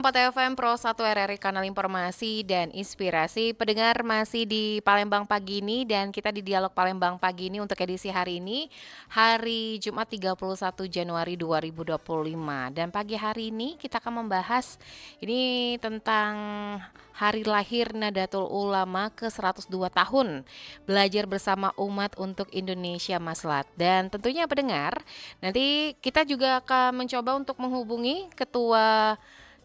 4 FM Pro 1 RRI Kanal Informasi dan Inspirasi. Pendengar masih di Palembang pagi ini dan kita di Dialog Palembang pagi ini untuk edisi hari ini, hari Jumat 31 Januari 2025. Dan pagi hari ini kita akan membahas ini tentang hari lahir Nadatul Ulama ke 102 tahun. Belajar bersama umat untuk Indonesia Maslat. Dan tentunya pendengar, nanti kita juga akan mencoba untuk menghubungi Ketua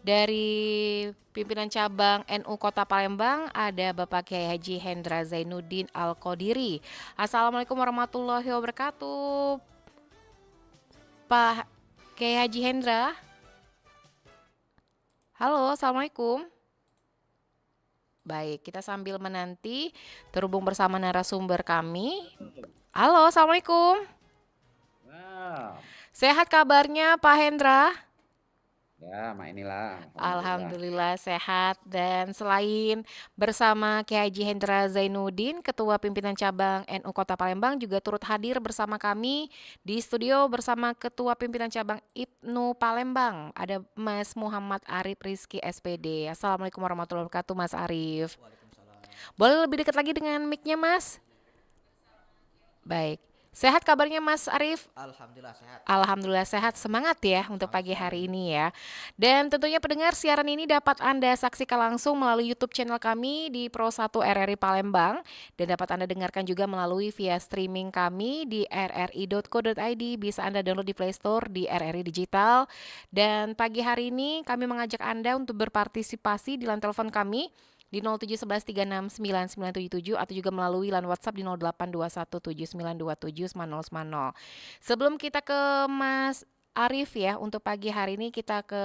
dari pimpinan cabang NU Kota Palembang ada Bapak Kiai Haji Hendra Zainuddin Al-Qodiri. Assalamualaikum warahmatullahi wabarakatuh. Pak Kiai Haji Hendra. Halo, Assalamualaikum. Baik, kita sambil menanti terhubung bersama narasumber kami. Halo, Assalamualaikum. Nah, Sehat kabarnya Pak Hendra? ya, mak inilah, alhamdulillah. Alhamdulillah sehat. Dan selain bersama Kiai Haji Hendra Zainuddin, Ketua Pimpinan Cabang NU Kota Palembang juga turut hadir bersama kami di studio bersama Ketua Pimpinan Cabang IPNU Palembang. Ada Mas Muhammad Arif Rizky SPD. Assalamualaikum warahmatullahi wabarakatuh Mas Arif. Waalaikumsalam. Boleh lebih dekat lagi dengan mic-nya Mas? Baik. Sehat kabarnya Mas Arif? Alhamdulillah sehat. Alhamdulillah sehat, semangat ya untuk Semangat pagi sekali. hari ini ya. Dan tentunya pendengar siaran ini dapat Anda saksikan langsung melalui YouTube channel kami di Pro 1 RRI Palembang dan dapat Anda dengarkan juga melalui via streaming kami di rri.co.id. Bisa Anda download di Play Store di RRI Digital. Dan pagi hari ini kami mengajak Anda untuk berpartisipasi di line telepon kami di 0711369977 atau juga melalui line WhatsApp di 0821792790. Sebelum kita ke Mas Arif ya, untuk pagi hari ini kita ke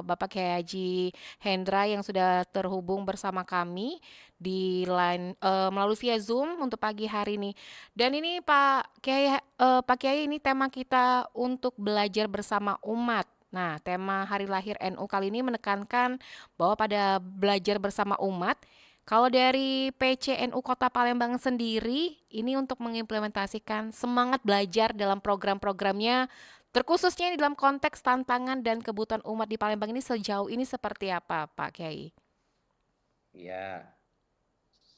Bapak Kiai Haji Hendra yang sudah terhubung bersama kami di line melalui via Zoom untuk pagi hari ini. Dan ini Pak Kiai ini tema kita untuk belajar bersama umat. Nah, tema hari lahir NU kali ini menekankan bahwa pada belajar bersama umat, kalau dari PCNU Kota Palembang sendiri, ini untuk mengimplementasikan semangat belajar dalam program-programnya, terkhususnya di dalam konteks tantangan dan kebutuhan umat di Palembang ini sejauh ini seperti apa, Pak Kiai? Ya,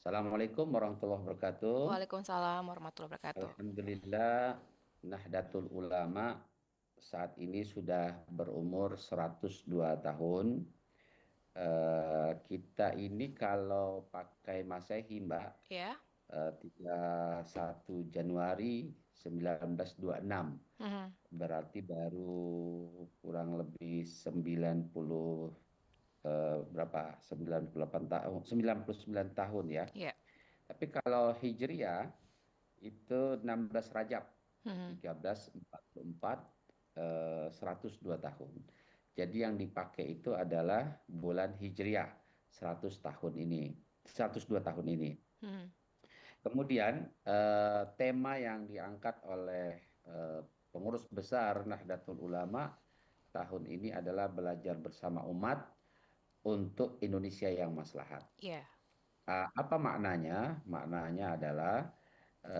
Assalamualaikum warahmatullahi wabarakatuh. Waalaikumsalam warahmatullahi wabarakatuh. Alhamdulillah, Nahdlatul Ulama saat ini sudah berumur 102 tahun. Kita ini kalau pakai Masehi, Mbak, Ya. 31 Januari 1926. Mhm. Berarti baru kurang lebih 90 berapa 98 tahun 99 tahun ya. Ya. Tapi kalau Hijriah itu 16 Rajab Mhm. 1344 102 tahun. Jadi yang dipakai itu adalah bulan Hijriah 100 tahun ini, 102 tahun ini. Mhm. Kemudian tema yang diangkat oleh pengurus besar Nahdlatul Ulama tahun ini adalah belajar bersama umat untuk Indonesia yang maslahat. Ya. Apa maknanya? Maknanya adalah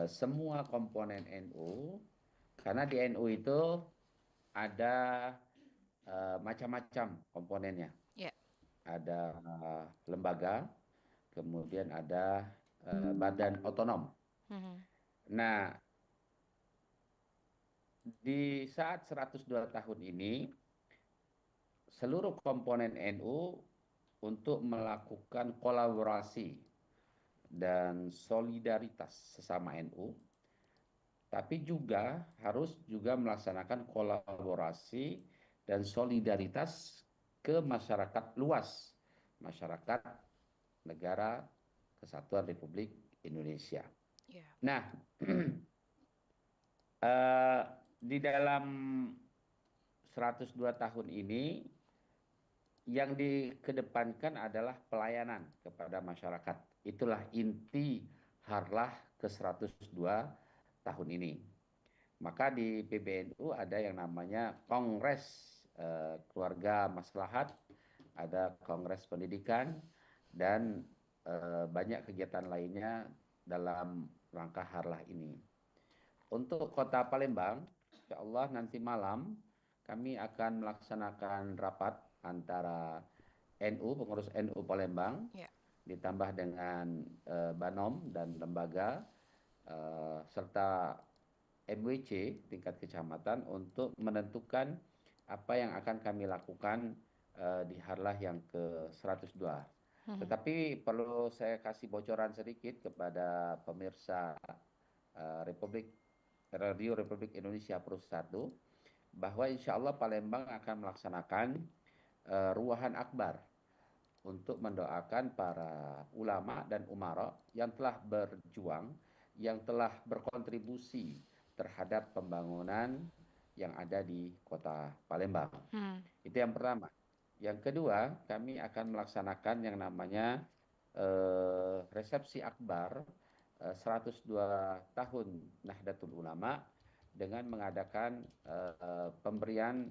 semua komponen NU, karena di NU itu ada macam-macam komponennya. Ya. Ada lembaga, kemudian ada badan otonom. Mhm. Nah, di saat 102 tahun ini, seluruh komponen NU untuk melakukan kolaborasi dan solidaritas sesama NU, tapi juga harus juga melaksanakan kolaborasi dan solidaritas ke masyarakat luas, masyarakat negara Kesatuan Republik Indonesia. Ya. Nah, di dalam 102 tahun ini yang dikedepankan adalah pelayanan kepada masyarakat. Itulah inti harlah ke-102 tahun ini. Maka di PBNU ada yang namanya Kongres Keluarga Maslahat, ada Kongres Pendidikan, dan banyak kegiatan lainnya dalam rangka harlah ini. Untuk Kota Palembang, insya Allah nanti malam kami akan melaksanakan rapat antara NU, pengurus NU Palembang, Ya. ditambah dengan Banom dan lembaga, serta MWC tingkat kecamatan untuk menentukan apa yang akan kami lakukan di Harlah yang ke-102. Mhm. Tetapi perlu saya kasih bocoran sedikit kepada pemirsa Republik Radio Republik Indonesia Pro 1, bahwa insya Allah Palembang akan melaksanakan ruahan akbar untuk mendoakan para ulama dan umara yang telah berjuang, yang telah berkontribusi terhadap pembangunan yang ada di Kota Palembang. Hmm. Itu yang pertama. Yang kedua, kami akan melaksanakan yang namanya resepsi akbar 102 tahun Nahdlatul Ulama dengan mengadakan pemberian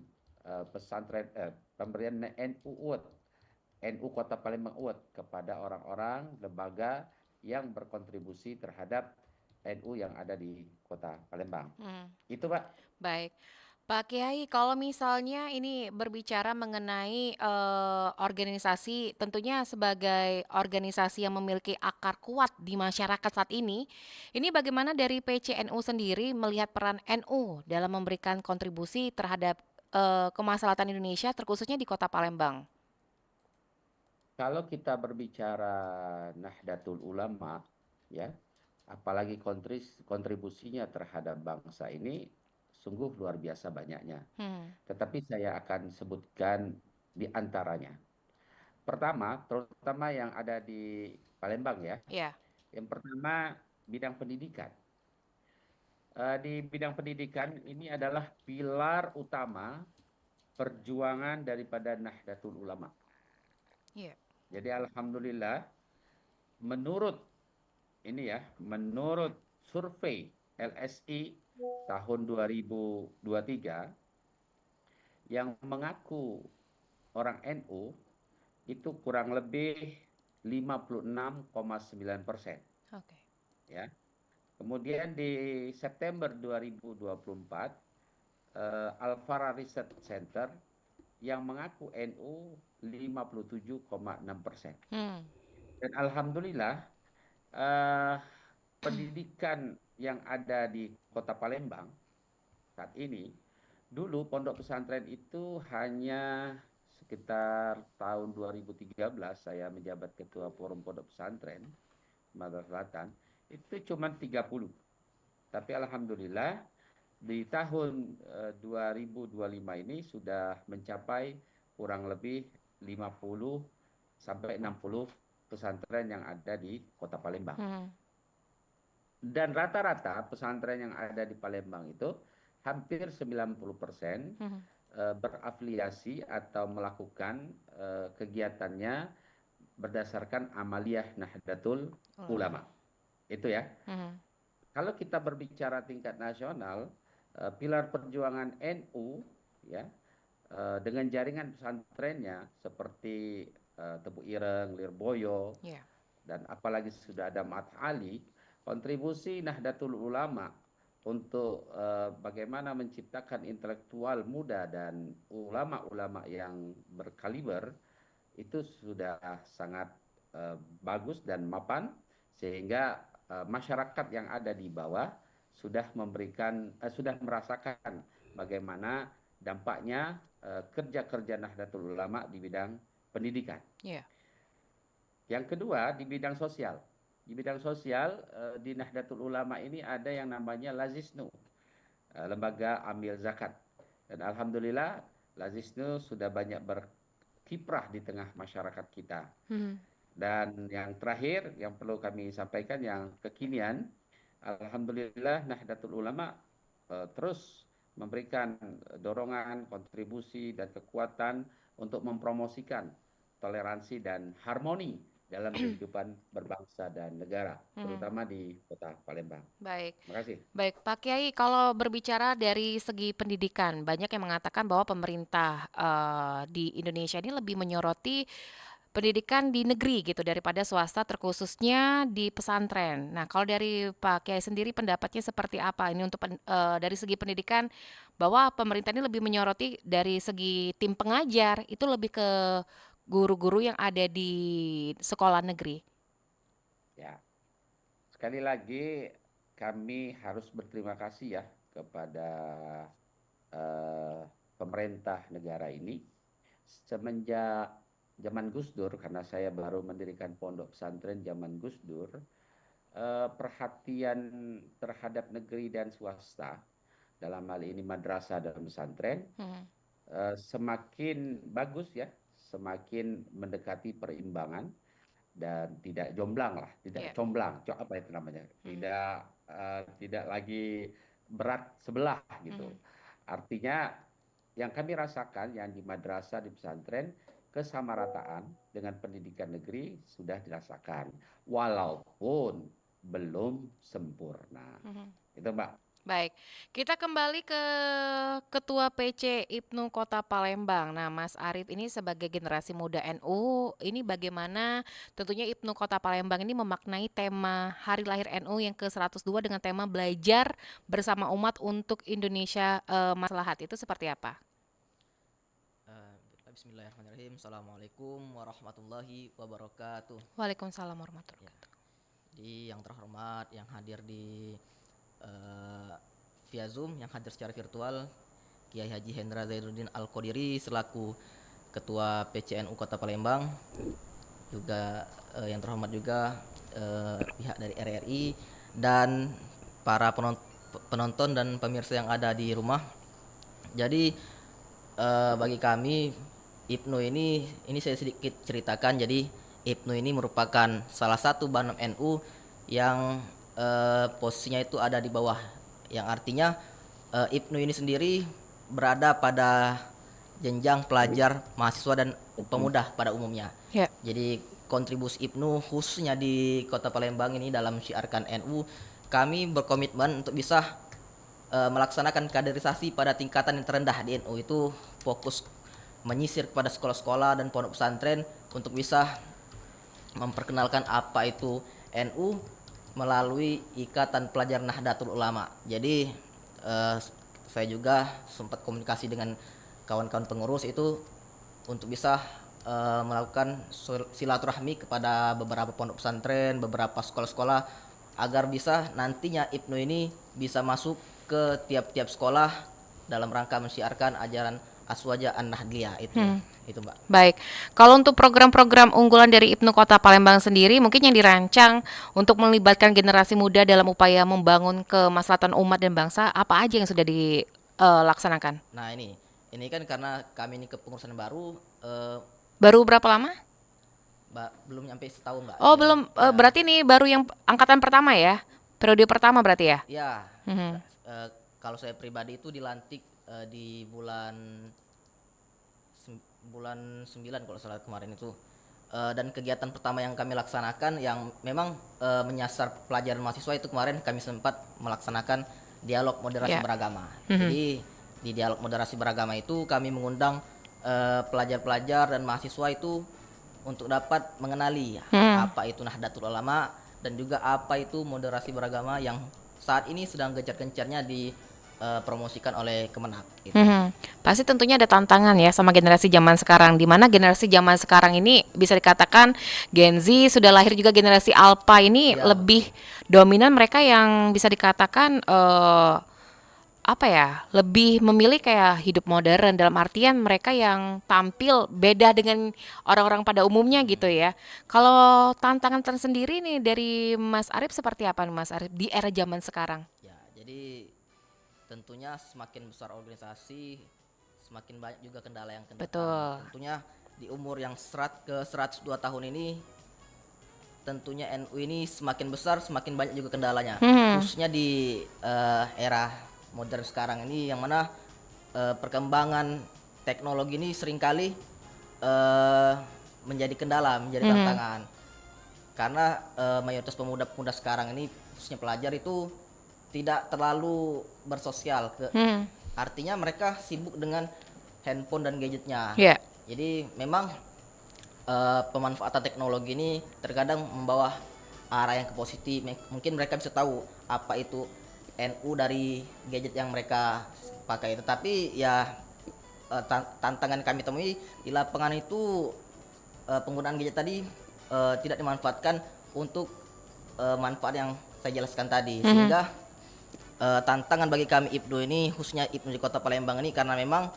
pemberian NU Kota Palembang Award kepada orang-orang lembaga yang berkontribusi terhadap NU yang ada di Kota Palembang. Hmm. Itu, Pak. Baik. Pak Kiai, kalau misalnya ini berbicara mengenai organisasi, tentunya sebagai organisasi yang memiliki akar kuat di masyarakat saat ini bagaimana dari PCNU sendiri melihat peran NU dalam memberikan kontribusi terhadap kemaslahatan Indonesia, terkhususnya di Kota Palembang? Kalau kita berbicara Nahdlatul Ulama, ya, apalagi kontribusinya terhadap bangsa ini sungguh luar biasa banyaknya. Hmm. Tetapi saya akan sebutkan di antaranya. Pertama, terutama yang ada di Palembang ya. Ya. Yang pertama, bidang pendidikan. Di bidang pendidikan ini adalah pilar utama perjuangan daripada Nahdlatul Ulama. Ya. Jadi alhamdulillah, menurut menurut survei LSI tahun 2023 yang mengaku orang NU itu kurang lebih 56,9%, Oke. ya. Kemudian di September 2024, Alfara Research Center yang mengaku NU 57,6%. Hmm. Dan alhamdulillah, eh, pendidikan yang ada di Kota Palembang saat ini, dulu pondok pesantren itu hanya sekitar tahun 2013 saya menjabat ketua forum pondok pesantren Sumatera Selatan, itu cuma 30. Tapi alhamdulillah di tahun 2025 ini sudah mencapai kurang lebih 50 sampai 60 pesantren yang ada di Kota Palembang. Hmm. Dan rata-rata pesantren yang ada di Palembang itu hampir 90% Hmm. berafiliasi atau melakukan kegiatannya berdasarkan amaliyah Nahdlatul Ulama. Ulama. Itu ya. Hmm. Kalau kita berbicara tingkat nasional, pilar perjuangan NU ya, dengan jaringan pesantrennya seperti Tebu Ireng, Lirboyo, Ya. dan apalagi sudah ada Mat Ali, kontribusi Nahdlatul Ulama untuk bagaimana menciptakan intelektual muda dan ulama-ulama yang berkaliber itu sudah sangat bagus dan mapan, sehingga masyarakat yang ada di bawah sudah merasakan bagaimana dampaknya kerja-kerja Nahdlatul Ulama di bidang pendidikan. Ya. Yang kedua, di bidang sosial. Di bidang sosial, di Nahdlatul Ulama ini ada yang namanya Lazisnu, lembaga amil zakat. Dan alhamdulillah, Lazisnu sudah banyak berkiprah di tengah masyarakat kita. Hmm. Dan yang terakhir, yang perlu kami sampaikan, yang kekinian, alhamdulillah Nahdlatul Ulama terus memberikan dorongan, kontribusi, dan kekuatan untuk mempromosikan toleransi dan harmoni dalam kehidupan berbangsa dan negara, Hmm. terutama di Kota Palembang. Baik. Terima kasih. Baik, Pak Kiai, kalau berbicara dari segi pendidikan, banyak yang mengatakan bahwa pemerintah di Indonesia ini lebih menyoroti pendidikan di negeri gitu daripada swasta, terkhususnya di pesantren. Nah, kalau dari Pak Kiai sendiri pendapatnya seperti apa ini untuk dari segi pendidikan, bahwa pemerintah ini lebih menyoroti dari segi tim pengajar itu lebih ke guru-guru yang ada di sekolah negeri? Ya, sekali lagi kami harus berterima kasih ya kepada eh, pemerintah negara ini semenjak zaman Gus Dur, karena saya baru mendirikan pondok pesantren zaman Gus Dur, perhatian terhadap negeri dan swasta, dalam hal ini madrasah dan pesantren, Hmm. semakin bagus ya, semakin mendekati perimbangan dan tidak jomblang lah, tidak Ya. comblang, apa itu namanya, Hmm. tidak lagi berat sebelah gitu. Hmm. Artinya yang kami rasakan yang di madrasah di pesantren, kesamarataan dengan pendidikan negeri sudah dirasakan, walaupun belum sempurna. Hmm. Itu Mbak. Baik, kita kembali ke Ketua PC IPNU Kota Palembang. Nah, Mas Arief ini sebagai generasi muda NU, ini bagaimana tentunya IPNU Kota Palembang ini memaknai tema Hari Lahir NU yang ke-102 dengan tema belajar bersama umat untuk Indonesia maslahat. Itu seperti apa? Bismillahirrahmanirrahim. Assalamualaikum warahmatullahi wabarakatuh. Waalaikumsalam warahmatullahi Ya, wabarakatuh. jadi yang terhormat yang hadir di eh, via Zoom, yang hadir secara virtual, Kiai Haji Hendra Zainuddin Al-Qodiri selaku Ketua PCNU Kota Palembang, juga yang terhormat juga pihak dari RRI dan para penonton dan pemirsa yang ada di rumah. Jadi bagi kami IPNU ini saya sedikit ceritakan. Jadi IPNU ini merupakan salah satu Banam NU yang posisinya itu ada di bawah, yang artinya IPNU ini sendiri berada pada jenjang pelajar, mahasiswa dan pemuda pada umumnya. Ya. Jadi kontribusi IPNU khususnya di Kota Palembang ini dalam syiarkan NU, kami berkomitmen untuk bisa melaksanakan kaderisasi pada tingkatan yang terendah di NU, itu fokus menyisir kepada sekolah-sekolah dan pondok pesantren untuk bisa memperkenalkan apa itu NU melalui Ikatan Pelajar Nahdlatul Ulama. Jadi saya juga sempat komunikasi dengan kawan-kawan pengurus itu untuk bisa melakukan silaturahmi kepada beberapa pondok pesantren, beberapa sekolah-sekolah, agar bisa nantinya IPNU ini bisa masuk ke tiap-tiap sekolah dalam rangka mensiarkan ajaran Aswaja An-Nahdliyah itu Mbak. Baik, kalau untuk program-program unggulan dari IPNU Kota Palembang sendiri mungkin yang dirancang untuk melibatkan generasi muda dalam upaya membangun kemaslahatan umat dan bangsa, apa aja yang sudah dilaksanakan? Nah ini kan karena kami ini kepengurusan baru, Baru berapa lama? Mbak, belum nyampe setahun Mbak. Oh, belum. Ya, Berarti ini baru yang angkatan pertama ya? Periode pertama berarti ya? ya. Mhm. Kalau saya pribadi itu dilantik di bulan 9 kalau salah kemarin itu. Dan kegiatan pertama yang kami laksanakan yang memang menyasar pelajaran mahasiswa itu, kemarin kami sempat melaksanakan dialog moderasi Ya. beragama. Mhm. Jadi di dialog moderasi beragama itu kami mengundang pelajar-pelajar dan mahasiswa itu untuk dapat mengenali apa itu Nahdlatul Ulama dan juga apa itu moderasi beragama yang saat ini sedang gencar-gencarnya dipromosikan oleh Kemenak gitu. Pasti tentunya ada tantangan ya sama generasi zaman sekarang, di mana generasi zaman sekarang ini bisa dikatakan Gen Z, sudah lahir juga generasi Alpha ini Ya, lebih dominan, mereka yang bisa dikatakan apa ya, lebih memilih kayak hidup modern, dalam artian mereka yang tampil beda dengan orang-orang pada umumnya gitu ya. Kalau tantangan tersendiri nih dari Mas Arief seperti apa nih Mas Arief di era zaman sekarang? Ya, jadi tentunya semakin besar organisasi, semakin banyak juga kendala yang akan datang. Betul. Tentunya di umur yang ke 102 tahun ini, tentunya NU ini semakin besar, semakin banyak juga kendalanya. Khususnya di era modern sekarang ini, yang mana perkembangan teknologi ini seringkali menjadi kendala, menjadi tantangan. Karena mayoritas pemuda-pemuda sekarang ini, khususnya pelajar itu tidak terlalu bersosial, artinya mereka sibuk dengan handphone dan gadgetnya. Ya. Jadi memang pemanfaatan teknologi ini terkadang membawa arah yang ke positif. Mungkin mereka bisa tahu apa itu NU dari gadget yang mereka pakai. Tetapi ya tantangan kami temui di lapangan itu penggunaan gadget tadi tidak dimanfaatkan untuk manfaat yang saya jelaskan tadi, sehingga tantangan bagi kami IPNU ini, khususnya IPNU di Kota Palembang ini, karena memang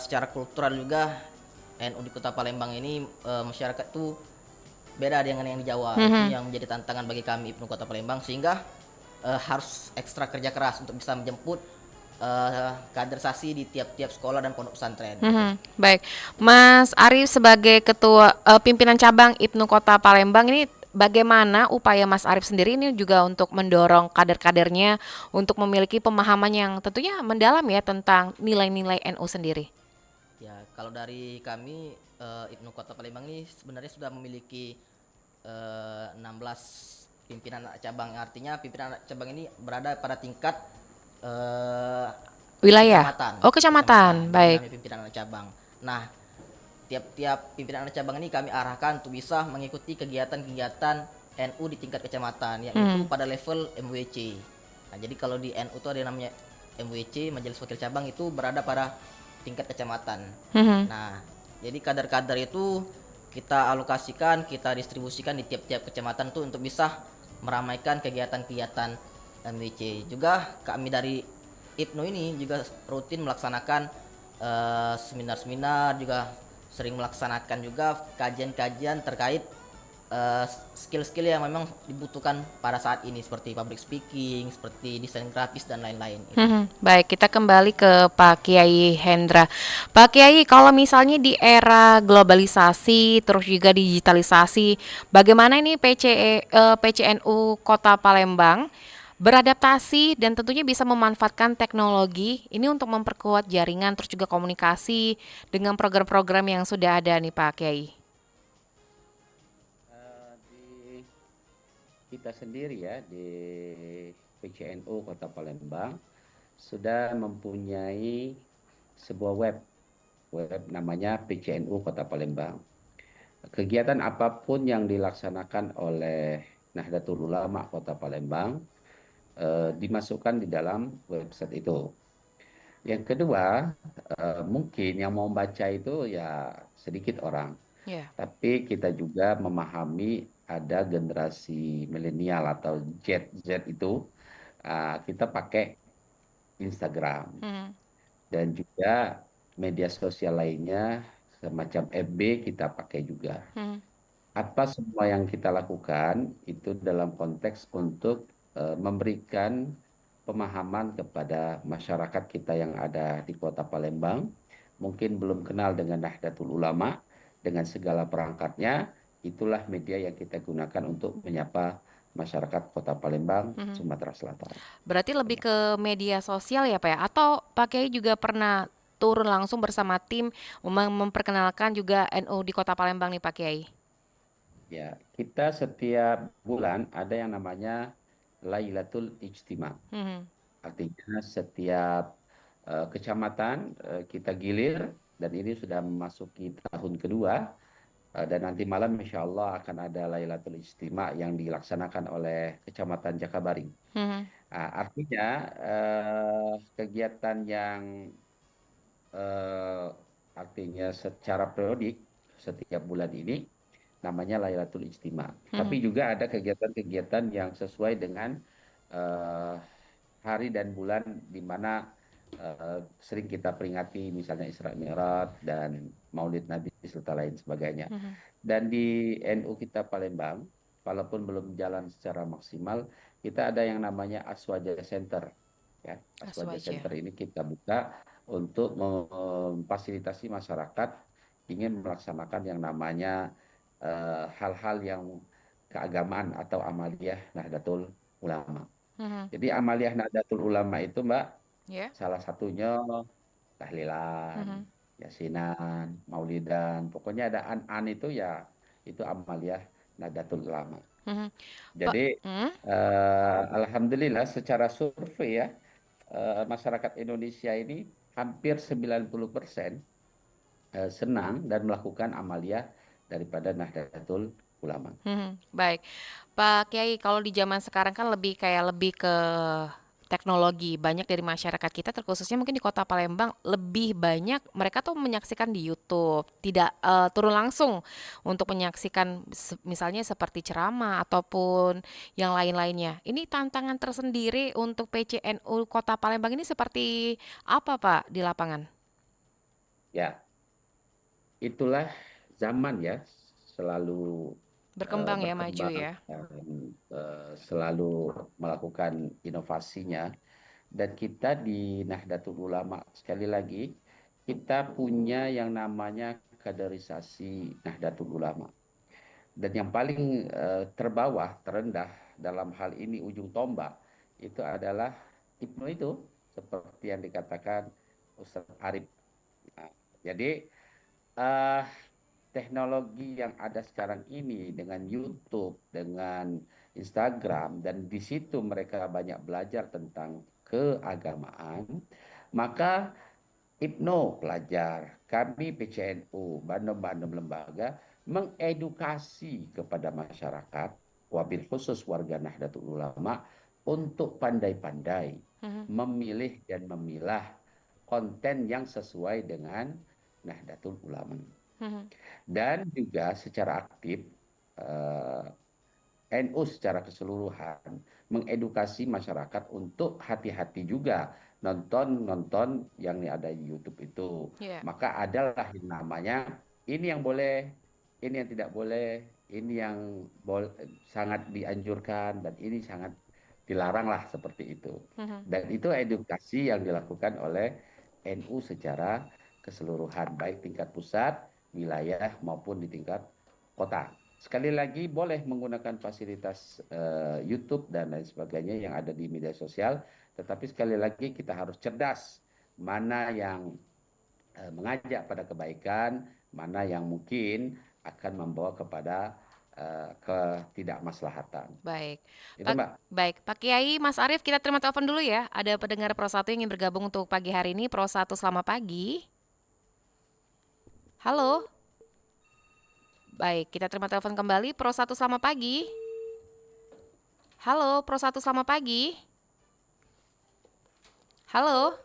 secara kultural juga NU di Kota Palembang ini masyarakat tuh beda dengan yang di Jawa. Itu yang menjadi tantangan bagi kami IPNU Kota Palembang, sehingga harus ekstra kerja keras untuk bisa menjemput kaderisasi di tiap-tiap sekolah dan pondok pesantren. Baik, Mas Arif sebagai ketua pimpinan cabang IPNU Kota Palembang ini bagaimana upaya Mas Arif sendiri ini juga untuk mendorong kader-kadernya untuk memiliki pemahaman yang tentunya mendalam ya tentang nilai-nilai NU sendiri? Ya, kalau dari kami IPNU Kota Palembang ini sebenarnya sudah memiliki 16 pimpinan anak cabang. Artinya pimpinan anak cabang ini berada pada tingkat Wilayah. kecamatan. Oh, kecamatan. Jadi Baik. kami pimpinan anak cabang. Nah, tiap-tiap pimpinan anak cabang ini kami arahkan untuk bisa mengikuti kegiatan-kegiatan NU di tingkat kecamatan, yaitu pada level MWC. Nah, jadi kalau di NU itu ada yang namanya MWC, Majelis Wakil Cabang, itu berada pada tingkat kecamatan. Nah, jadi kader-kader itu kita alokasikan, kita distribusikan di tiap-tiap kecamatan tuh untuk bisa meramaikan kegiatan-kegiatan MWC. Juga kami dari IPNU ini juga rutin melaksanakan seminar-seminar, juga sering melaksanakan juga kajian-kajian terkait skill-skill yang memang dibutuhkan pada saat ini, seperti public speaking, seperti desain grafis dan lain-lain. Baik, kita kembali ke Pak Kiai Hendra. Pak Kiai, kalau misalnya di era globalisasi terus juga digitalisasi, bagaimana ini PCNU Kota Palembang beradaptasi dan tentunya bisa memanfaatkan teknologi ini untuk memperkuat jaringan terus juga komunikasi dengan program-program yang sudah ada nih Pak Kiai? Di kita sendiri ya di PCNU Kota Palembang sudah mempunyai sebuah web namanya PCNU Kota Palembang. Kegiatan apapun yang dilaksanakan oleh Nahdlatul Ulama Kota Palembang dimasukkan di dalam website itu. Yang kedua, mungkin yang mau baca itu ya sedikit orang. Tapi kita juga memahami ada generasi milenial atau Z itu, kita pakai Instagram dan juga media sosial lainnya semacam FB kita pakai juga. Apa semua yang kita lakukan itu dalam konteks untuk memberikan pemahaman kepada masyarakat kita yang ada di Kota Palembang, mungkin belum kenal dengan Nahdlatul Ulama, dengan segala perangkatnya, itulah media yang kita gunakan untuk menyapa masyarakat Kota Palembang, Sumatera Selatan. Berarti lebih ke media sosial ya Pak ya? Atau Pak Kiai juga pernah turun langsung bersama tim memperkenalkan juga NU di Kota Palembang nih Pak Kiai? Ya, kita setiap bulan ada yang namanya Lailatul Ijtima. Artinya setiap kecamatan kita gilir, dan ini sudah memasuki tahun kedua, dan nanti malam insya Allah akan ada Lailatul Ijtima yang dilaksanakan oleh Kecamatan Jakabaring. Artinya kegiatan yang artinya secara periodik setiap bulan ini namanya Lailatul Ijtima. Tapi juga ada kegiatan-kegiatan yang sesuai dengan hari dan bulan di mana sering kita peringati, misalnya Isra Mi'raj dan Maulid Nabi serta lain sebagainya. Dan di NU kita Palembang, walaupun belum jalan secara maksimal, kita ada yang namanya Aswaja Center. Ya, Aswaja Center ini kita buka untuk memfasilitasi masyarakat ingin melaksanakan yang namanya hal-hal yang keagamaan atau amaliyah Nahdlatul Ulama. Jadi amaliyah Nahdlatul Ulama itu Mbak, salah satunya tahlilan, yasinan, maulidan, pokoknya ada an itu ya, itu amaliyah Nahdlatul Ulama. Jadi alhamdulillah secara survei ya, masyarakat Indonesia ini hampir 90% senang dan melakukan amaliyah daripada Nahdlatul Ulama. Baik, Pak Kiai, kalau di zaman sekarang kan lebih ke teknologi. Banyak dari masyarakat kita terkhususnya mungkin di Kota Palembang lebih banyak mereka tuh menyaksikan di YouTube, tidak turun langsung untuk menyaksikan misalnya seperti ceramah ataupun yang lain-lainnya. Ini tantangan tersendiri untuk PCNU Kota Palembang ini seperti apa Pak di lapangan? Ya, itulah zaman ya, selalu Berkembang ya, maju berkembang ya. dan selalu melakukan inovasinya. Dan kita di Nahdlatul Ulama, sekali lagi, kita punya yang namanya kaderisasi Nahdlatul Ulama. Dan yang paling terbawah, terendah dalam hal ini ujung tombak, itu adalah Ibnu itu, seperti yang dikatakan Ustadz Arif. Nah, jadi eh, teknologi yang ada sekarang ini dengan YouTube, dengan Instagram, dan di situ mereka banyak belajar tentang keagamaan, maka Ibnu pelajar, kami PCNU, bandem-bandem lembaga, mengedukasi kepada masyarakat, wabil khusus warga Nahdlatul Ulama, untuk pandai-pandai Mhm, memilih dan memilah konten yang sesuai dengan Nahdlatul Ulama. mhm. Dan juga secara aktif, eh, NU secara keseluruhan mengedukasi masyarakat untuk hati-hati juga nonton-nonton yang ada di YouTube itu. Iya. Maka adalah yang namanya ini yang boleh, ini yang tidak boleh, ini yang sangat dianjurkan dan ini sangat dilarang lah seperti itu. Mhm. Dan itu edukasi yang dilakukan oleh NU secara keseluruhan, baik tingkat pusat, wilayah maupun di tingkat kota. Sekali lagi boleh menggunakan fasilitas YouTube dan lain sebagainya yang ada di media sosial, tetapi sekali lagi kita harus cerdas mana yang mengajak pada kebaikan, mana yang mungkin akan membawa kepada ketidakmaslahatan. Baik. Itu Mbak. Baik, Pak Kiai, Mas Arief, kita terima telepon dulu ya. Ada pendengar Pro 1 yang ingin bergabung untuk pagi hari ini. Pro 1, selamat pagi. Halo. Baik, kita terima telepon kembali. Pro 1, selamat pagi. Halo, Pro 1, selamat pagi. Halo.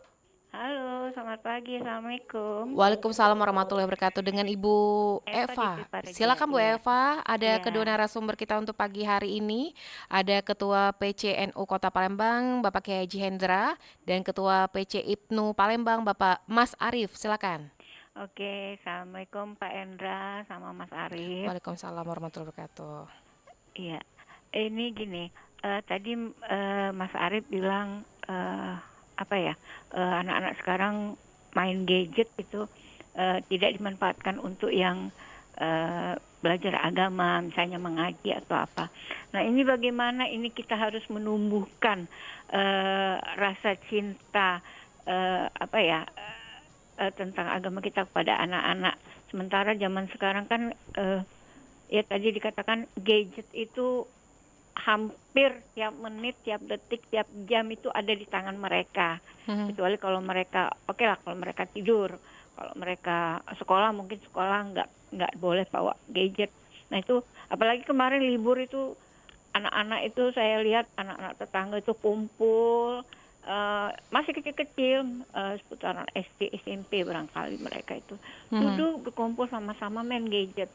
Halo, selamat pagi. Assalamualaikum. Waalaikumsalam warahmatullahi wabarakatuh. Dengan Ibu Eva di Eva. Pipareja, Silakan Bu iya. Eva, ada Iya. kedua narasumber kita untuk pagi hari ini. Ada Ketua PCNU Kota Palembang, Bapak Kiai Haji Hendra, dan Ketua PC IPNU Palembang, Bapak Mas Arief. Silakan. Oke, Assalamualaikum Pak Endra sama Mas Arief. Waalaikumsalam warahmatullahi wabarakatuh. Iya, ini gini, tadi Mas Arief bilang anak-anak sekarang main gadget itu tidak dimanfaatkan untuk yang belajar agama, misalnya mengaji atau apa. Nah, ini bagaimana ini kita harus menumbuhkan rasa cinta tentang agama kita kepada anak-anak. Sementara zaman sekarang kan ya tadi dikatakan gadget itu hampir tiap menit, tiap detik, tiap jam itu ada di tangan mereka. Mhm. Kecuali kalau mereka, oke lah kalau mereka tidur, kalau mereka sekolah mungkin sekolah nggak boleh bawa gadget. Nah itu apalagi kemarin libur itu anak-anak itu saya lihat anak-anak tetangga itu kumpul masih kecil-kecil seputaran SD SMP barangkali mereka itu duduk berkumpul sama-sama main gadget.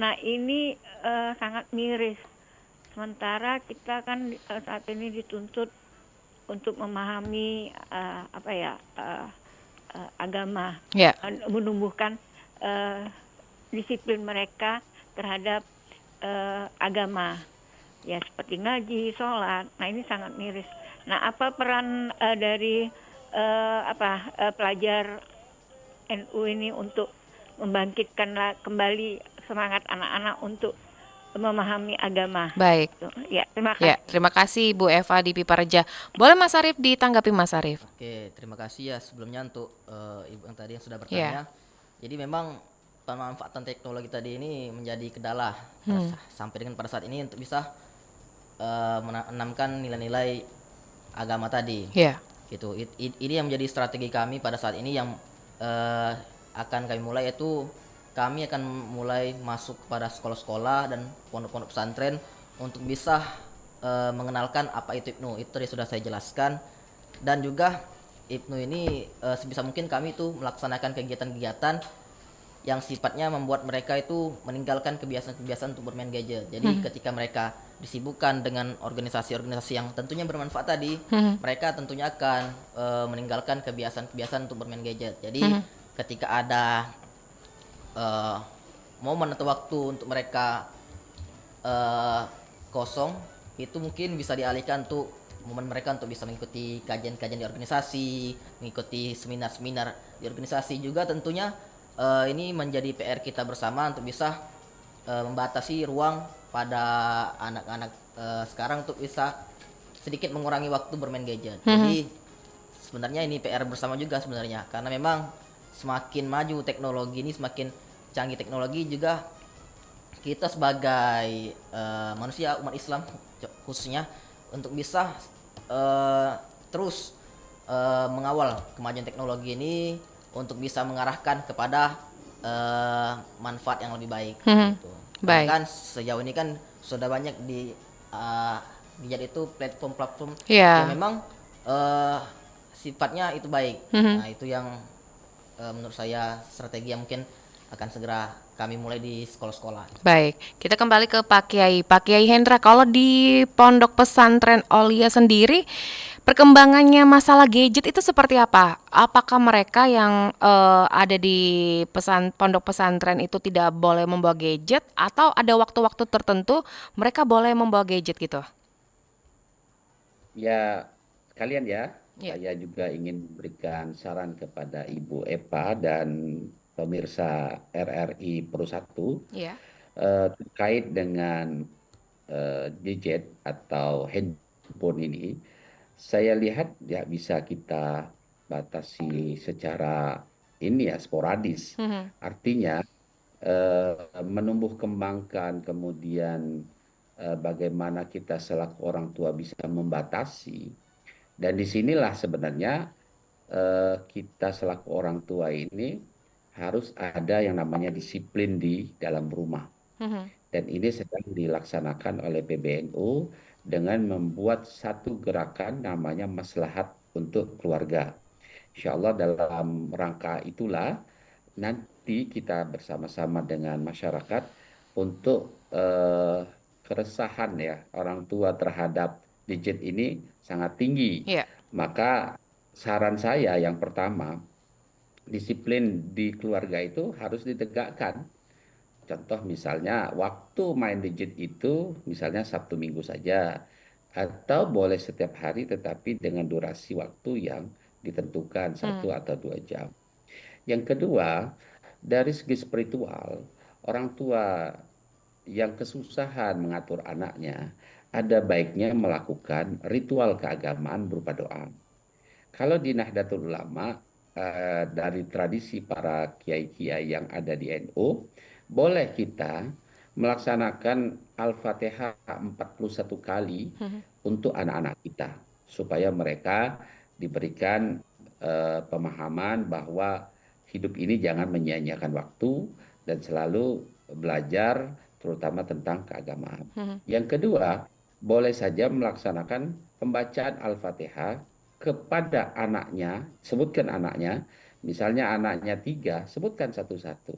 Nah ini sangat miris. Sementara kita kan saat ini dituntut untuk memahami agama, Ya. menumbuhkan disiplin mereka terhadap agama, ya seperti ngaji, sholat. Nah ini sangat miris. Nah apa peran dari pelajar NU ini untuk membangkitkan kembali semangat anak-anak untuk memahami agama? Baik. Ya, terima kasih. Ya, terima kasih Bu Eva di Pipareja. Boleh Mas Arief ditanggapi Mas Arief? Oke, terima kasih ya sebelumnya untuk Ibu yang tadi yang sudah bertanya. Jadi memang pemanfaatan teknologi tadi ini menjadi kendala sampai dengan pada saat ini untuk bisa menanamkan nilai-nilai agama tadi. Ya. Gitu. Ini yang menjadi strategi kami pada saat ini yang akan kami mulai, yaitu kami akan mulai masuk pada sekolah-sekolah dan pondok-pondok pesantren untuk bisa mengenalkan apa itu IPNU. Itu tadi sudah saya jelaskan. Dan juga IPNU ini sebisa mungkin kami itu melaksanakan kegiatan-kegiatan yang sifatnya membuat mereka itu meninggalkan kebiasaan-kebiasaan untuk bermain gadget. Jadi ketika mereka disibukkan dengan organisasi-organisasi yang tentunya bermanfaat tadi, mereka tentunya akan meninggalkan kebiasaan-kebiasaan untuk bermain gadget. Jadi ketika ada momen atau waktu untuk mereka kosong, itu mungkin bisa dialihkan untuk momen mereka untuk bisa mengikuti kajian-kajian di organisasi, mengikuti seminar-seminar di organisasi. Juga tentunya ini menjadi PR kita bersama untuk bisa membatasi ruang pada anak-anak sekarang untuk bisa sedikit mengurangi waktu bermain gadget. Jadi sebenarnya ini PR bersama juga sebenarnya, karena memang semakin maju teknologi ini, semakin canggih teknologi juga, kita sebagai manusia umat Islam khususnya untuk bisa terus mengawal kemajuan teknologi ini untuk bisa mengarahkan kepada manfaat yang lebih baik. Gitu. Baik. Kan sejauh ini kan sudah banyak dilihat itu platform-platform Iya. yang memang sifatnya itu baik. Nah itu yang menurut saya strategi yang mungkin akan segera kami mulai di sekolah-sekolah. Baik, kita kembali ke Pak Kiai. Pak Kiai Hendra, kalau di Pondok Pesantren Aulia sendiri, perkembangannya masalah gadget itu seperti apa? Apakah mereka yang ada di pondok pesantren itu tidak boleh membawa gadget, atau ada waktu-waktu tertentu mereka boleh membawa gadget gitu? Ya, sekalian ya, Ya. saya juga ingin memberikan saran kepada Ibu Epa dan pemirsa RRI Pro 1 Iya. terkait dengan gadget atau handphone ini. Saya lihat ya bisa kita batasi secara ini ya sporadis. Artinya menumbuh kembangkan, kemudian bagaimana kita selaku orang tua bisa membatasi. Dan disinilah sebenarnya kita selaku orang tua ini harus ada yang namanya disiplin di dalam rumah. Dan ini sedang dilaksanakan oleh PBNU dengan membuat satu gerakan namanya Maslahat untuk Keluarga. Insya Allah dalam rangka itulah nanti kita bersama-sama dengan masyarakat untuk keresahan ya orang tua terhadap gadget ini sangat tinggi. Iya. Maka saran saya yang pertama, disiplin di keluarga itu harus ditegakkan. Contoh misalnya waktu main gadget itu misalnya Sabtu Minggu saja, atau boleh setiap hari tetapi dengan durasi waktu yang ditentukan 1 atau 2 jam. Yang kedua, dari segi spiritual, orang tua yang kesusahan mengatur anaknya, ada baiknya melakukan ritual keagamaan berupa doa. Kalau di Nahdlatul Ulama, dari tradisi para kiai-kiai yang ada di NU, boleh kita melaksanakan Al-Fatihah 41 kali untuk anak-anak kita, supaya mereka diberikan pemahaman bahwa hidup ini jangan menyia-nyiakan waktu dan selalu belajar terutama tentang keagamaan. Yang kedua, boleh saja melaksanakan pembacaan Al-Fatihah kepada anaknya, sebutkan anaknya, misalnya anaknya 3, sebutkan satu-satu.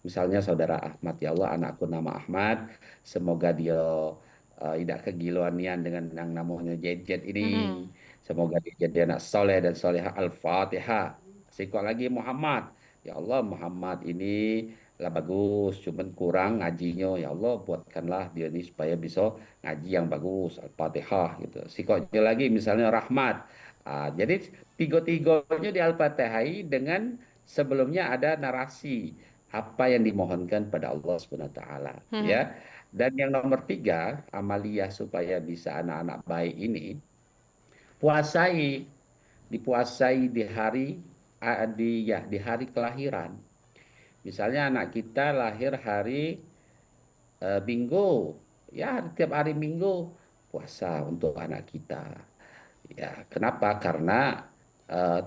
Misalnya saudara Ahmad, ya Allah anakku nama Ahmad, semoga dia tidak kegiluanian dengan yang namanya gadget ini. Semoga dia jadi anak soleh dan soleha. Al-Fatihah. Sikok lagi Muhammad. Ya Allah Muhammad ini lah bagus, cuman kurang ngajinya. Ya Allah buatkanlah dia ini supaya bisa ngaji yang bagus. Al-Fatihah gitu. Sikoknya lagi misalnya Rahmat. Jadi tiga-tiganya di Al-Fatihah dengan sebelumnya ada narasi apa yang dimohonkan pada Allah Subhanahu wa taala ya. Dan yang nomor 3, amaliyah supaya bisa anak-anak baik ini, dipuasai di hari di hari kelahiran. Misalnya anak kita lahir hari Minggu, ya tiap hari Minggu puasa untuk anak kita. Ya, kenapa? Karena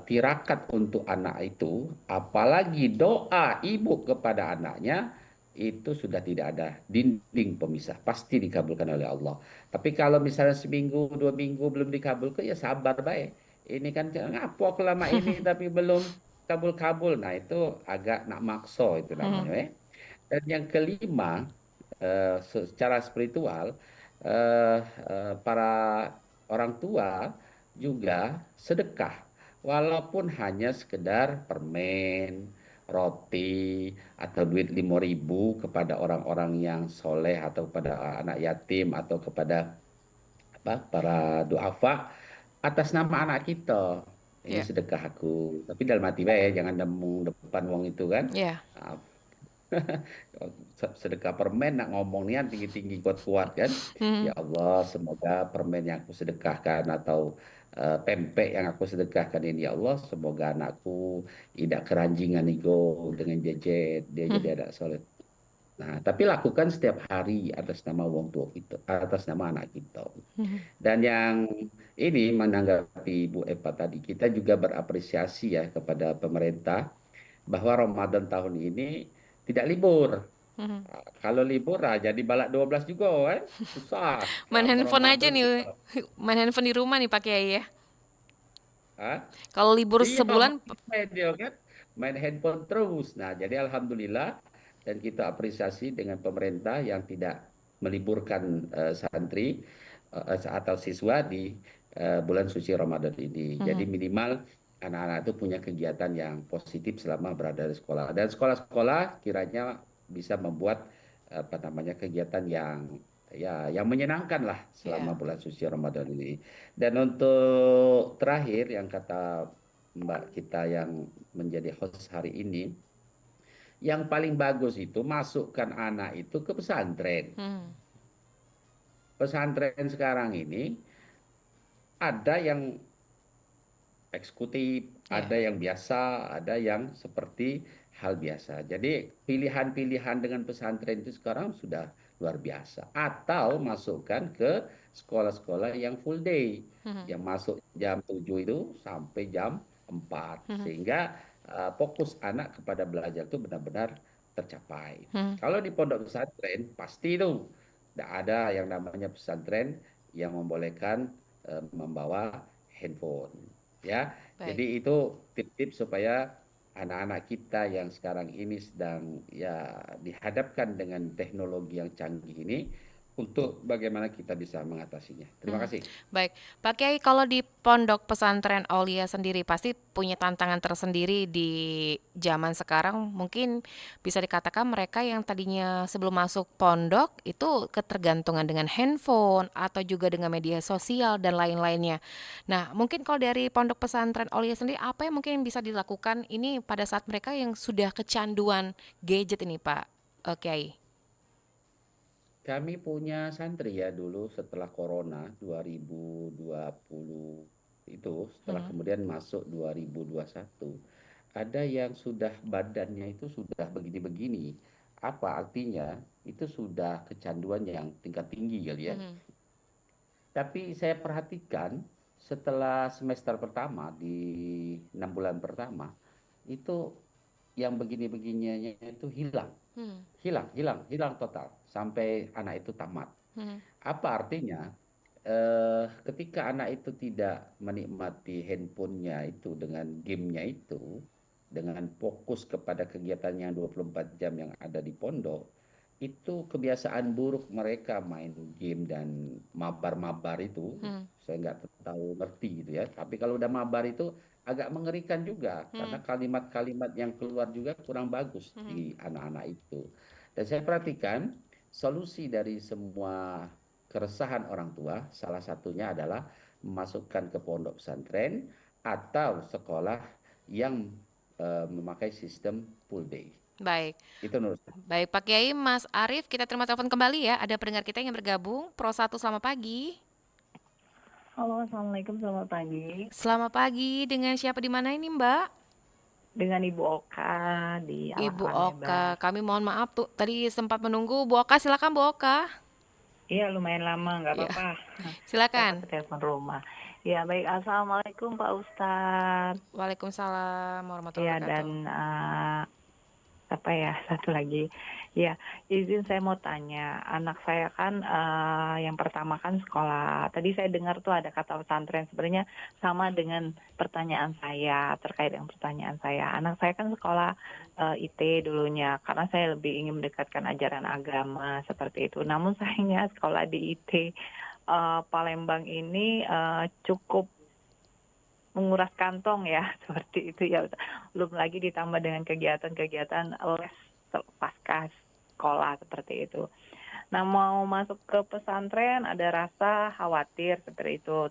tirakat untuk anak itu, apalagi doa ibu kepada anaknya, itu sudah tidak ada dinding pemisah, pasti dikabulkan oleh Allah. Tapi kalau misalnya seminggu, 2 minggu belum dikabulkan, ya sabar baik. Ini kan ngapo aku lama ini tapi belum kabul-kabul. Nah, itu agak nak makso itu namanya. Hmm. Dan yang kelima, secara spiritual, para orang tua juga sedekah, walaupun hanya sekedar permen, roti, atau duit 5.000 kepada orang-orang yang soleh atau kepada anak yatim atau kepada para duafa atas nama anak kita. Ini Ya, sedekah aku. Tapi dalam hati bae, jangan nemu depan wong itu kan. ya. Nah, sedekah permen nak ngomong nian tinggi-tinggi kuat-kuat kan. Hmm. Ya Allah, semoga permen yang aku sedekahkan atau pempek yang aku sedekahkan ini ya Allah, semoga anakku tidak keranjingan ego dengan jejet, dia jadi Hmm. anak soleh. Nah, tapi lakukan setiap hari atas nama wong tua kita, atas nama anak kita. Hmm. Dan yang ini menanggapi Bu Eva tadi, kita juga berapresiasi ya kepada pemerintah bahwa Ramadan tahun ini tidak libur. Hmm. Kalau libur jadi balak 12 juga kan, susah Main selama handphone aja Ramadan nih, kita. main handphone di rumah nih Pak Kiai ya. Hah? Kalau libur Iya, sebulan, main dia kan, main handphone terus. Nah, jadi alhamdulillah dan kita apresiasi dengan pemerintah yang tidak meliburkan santri atau siswa di bulan suci Ramadan ini. Jadi hmm. minimal anak-anak itu punya kegiatan yang positif selama berada di sekolah. Dan sekolah-sekolah kiranya bisa membuat apa namanya kegiatan yang ya yang menyenangkan lah selama Ya. bulan suci Ramadan ini. Dan untuk terakhir yang kata Mbak kita yang menjadi host hari ini, yang paling bagus itu masukkan anak itu ke pesantren. Hmm. Pesantren sekarang ini ada yang eksekutif, Ya. ada yang biasa, ada yang seperti hal biasa. Jadi pilihan-pilihan dengan pesantren itu sekarang sudah luar biasa. Atau masukkan ke sekolah-sekolah yang full day, Hmm. yang masuk jam 7 itu sampai jam 4. Hmm. Sehingga fokus anak kepada belajar itu benar-benar tercapai. Hmm. Kalau di pondok pesantren, pasti itu tidak ada yang namanya pesantren yang membolehkan membawa handphone. Ya, Baik. jadi itu tip-tip supaya anak-anak kita yang sekarang ini sedang ya dihadapkan dengan teknologi yang canggih ini untuk bagaimana kita bisa mengatasinya. Terima Hmm. kasih. Baik, Pak Kiai, kalau di Pondok Pesantren Aulia sendiri pasti punya tantangan tersendiri di zaman sekarang. Mungkin bisa dikatakan mereka yang tadinya sebelum masuk pondok itu ketergantungan dengan handphone atau juga dengan media sosial dan lain-lainnya. Nah, mungkin kalau dari Pondok Pesantren Aulia sendiri apa yang mungkin bisa dilakukan ini pada saat mereka yang sudah kecanduan gadget ini, Pak Kiai? Kami punya santri ya dulu setelah Corona 2020 itu, setelah Hmm. kemudian masuk 2021, ada yang sudah badannya itu sudah begini-begini. Apa artinya? Itu sudah kecanduan yang tingkat tinggi kali ya. Hmm. Tapi saya perhatikan setelah semester pertama di 6 bulan pertama itu yang begini-begininya itu hilang, Hmm. hilang total sampai anak itu tamat. Hmm. Apa artinya? Ketika anak itu tidak menikmati handphonenya itu dengan gamenya itu, dengan fokus kepada kegiatan yang 24 jam yang ada di pondok, itu kebiasaan buruk mereka main game dan mabar-mabar itu, Hmm. saya nggak tahu ngerti gitu ya. Tapi kalau udah mabar itu agak mengerikan juga, karena Hmm. kalimat-kalimat yang keluar juga kurang bagus Hmm. di anak-anak itu. Dan saya perhatikan solusi dari semua keresahan orang tua, salah satunya adalah memasukkan ke pondok pesantren atau sekolah yang memakai sistem full day. Baik. Itu menurut saya. Baik, Pak Kiai, Mas Arief, kita terima telepon kembali ya. Ada pendengar kita yang bergabung. Pro 1, selamat pagi. Halo, Assalamualaikum, selamat pagi. Selamat pagi, dengan siapa di mana ini, Mbak? Dengan Ibu Oka di Ibu Alak Oka, Palembang. kami mohon maaf tuh, tadi sempat menunggu. Bu Oka, silakan Bu Oka. Iya, lumayan lama, nggak Iya, apa-apa. Saya silakan. pakai telepon rumah. Ya, baik. Assalamualaikum, Pak Ustadz. Waalaikumsalam warahmatullahi Ya, wabarakatuh. dan apa ya, satu lagi. Ya, izin saya mau tanya, anak saya kan yang pertama kan sekolah. Tadi saya dengar tuh ada kata pesantren, sebenarnya sama dengan pertanyaan saya, terkait dengan pertanyaan saya. Anak saya kan sekolah IT dulunya, karena saya lebih ingin mendekatkan ajaran agama seperti itu. Namun sayangnya sekolah di IT Palembang ini cukup menguras kantong ya, seperti itu ya. Belum lagi ditambah dengan kegiatan-kegiatan les pasca sekolah seperti itu. Nah, mau masuk ke pesantren ada rasa khawatir seperti itu.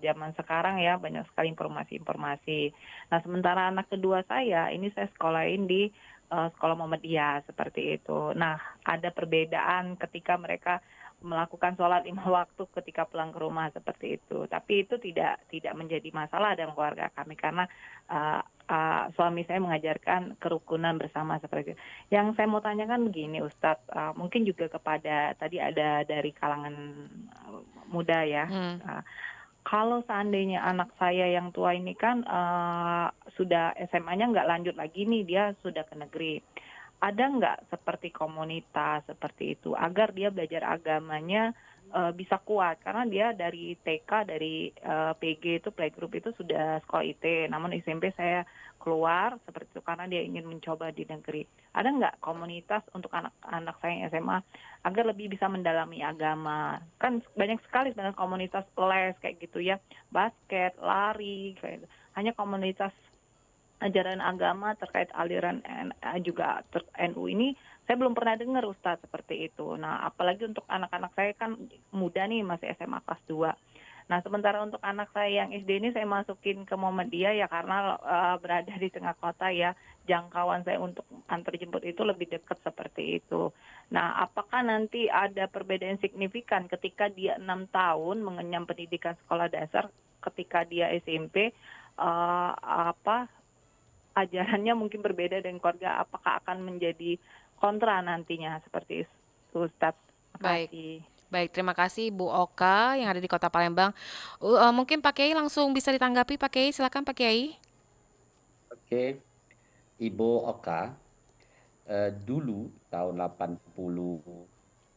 Zaman sekarang ya banyak sekali informasi-informasi. Nah, sementara anak kedua saya ini saya sekolahin di sekolah Muhammadiyah seperti itu. Nah, ada perbedaan ketika mereka melakukan sholat 5 waktu ketika pulang ke rumah seperti itu. Tapi itu tidak menjadi masalah dalam keluarga kami karena suami saya mengajarkan kerukunan bersama seperti itu. Yang saya mau tanyakan begini Ustadz, mungkin juga kepada tadi ada dari kalangan muda ya. Kalau seandainya anak saya yang tua ini kan sudah SMA-nya nggak lanjut lagi nih, dia sudah ke negeri. Ada nggak seperti komunitas seperti itu agar dia belajar agamanya bisa kuat, karena dia dari TK dari PG itu playgroup itu sudah sekolah IT, namun SMP saya keluar seperti itu karena dia ingin mencoba di negeri. Ada nggak komunitas untuk anak-anak saya yang SMA agar lebih bisa mendalami agama? Kan banyak sekali sebenarnya komunitas les kayak gitu ya, basket, lari, kayak gitu. Hanya komunitas ajaran agama terkait aliran juga NU ini saya belum pernah dengar Ustadz seperti itu. Nah, apalagi untuk anak-anak saya kan muda nih, masih SMA kelas 2. Nah, sementara untuk anak saya yang SD ini saya masukin ke Muhammadiyah ya karena berada di tengah kota ya, jangkauan saya untuk antar jemput itu lebih dekat seperti itu. Nah, apakah nanti ada perbedaan signifikan ketika dia 6 tahun mengenyam pendidikan sekolah dasar, ketika dia SMP ajarannya mungkin berbeda dengan keluarga, apakah akan menjadi kontra nantinya seperti itu Ustadz? Baik. Makasih. Baik, terima kasih Bu Oka yang ada di Kota Palembang. Mungkin Pak Kiai langsung bisa ditanggapi. Pak Kiai, silakan Pak Kiai. Oke, Ibu Oka, dulu tahun 80,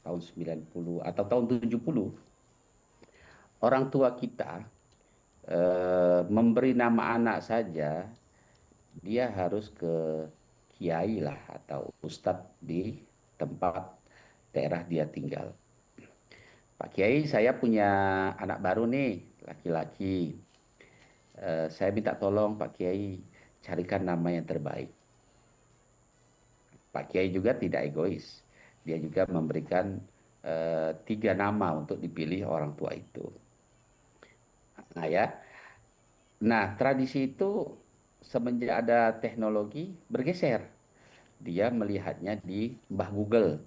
tahun 90 atau tahun 70, orang tua kita memberi nama anak saja dia harus ke kiai lah atau ustadz di tempat daerah dia tinggal. Pak Kiai, saya punya anak baru nih, laki-laki. Saya minta tolong Pak Kiai carikan nama yang terbaik. Pak Kiai juga tidak egois. Dia juga memberikan 3 nama untuk dipilih orang tua itu. Nah ya, nah tradisi itu semenjak ada teknologi bergeser. Dia melihatnya di Mbah Google.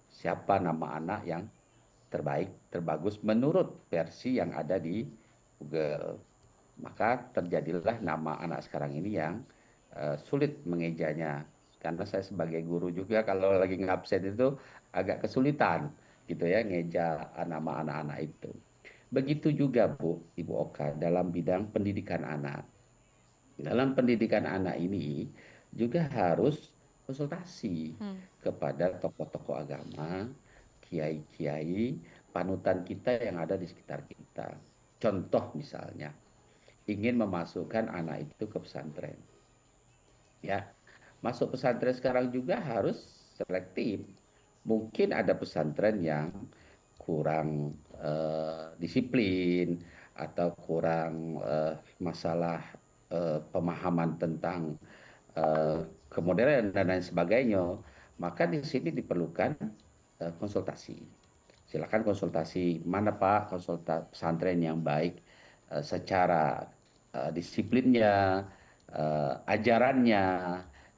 Siapa nama anak yang terbaik, terbagus menurut versi yang ada di Google. Maka terjadilah nama anak sekarang ini yang sulit mengejanya. Karena saya sebagai guru juga kalau lagi ngabsen itu agak kesulitan gitu ya ngeja nama anak-anak itu. Begitu juga Bu, Ibu Oka dalam bidang pendidikan anak. Dalam pendidikan anak ini juga harus konsultasi kepada tokoh-tokoh agama, kiai-kiai, panutan kita yang ada di sekitar kita. Contoh misalnya, ingin memasukkan anak itu ke pesantren. Ya, masuk pesantren sekarang juga harus selektif. Mungkin ada pesantren yang kurang disiplin atau kurang masalah pemahaman tentang kemodernan dan lain sebagainya, maka di sini diperlukan konsultasi. Silakan konsultasi mana Pak pesantren yang baik secara disiplinnya, ajarannya,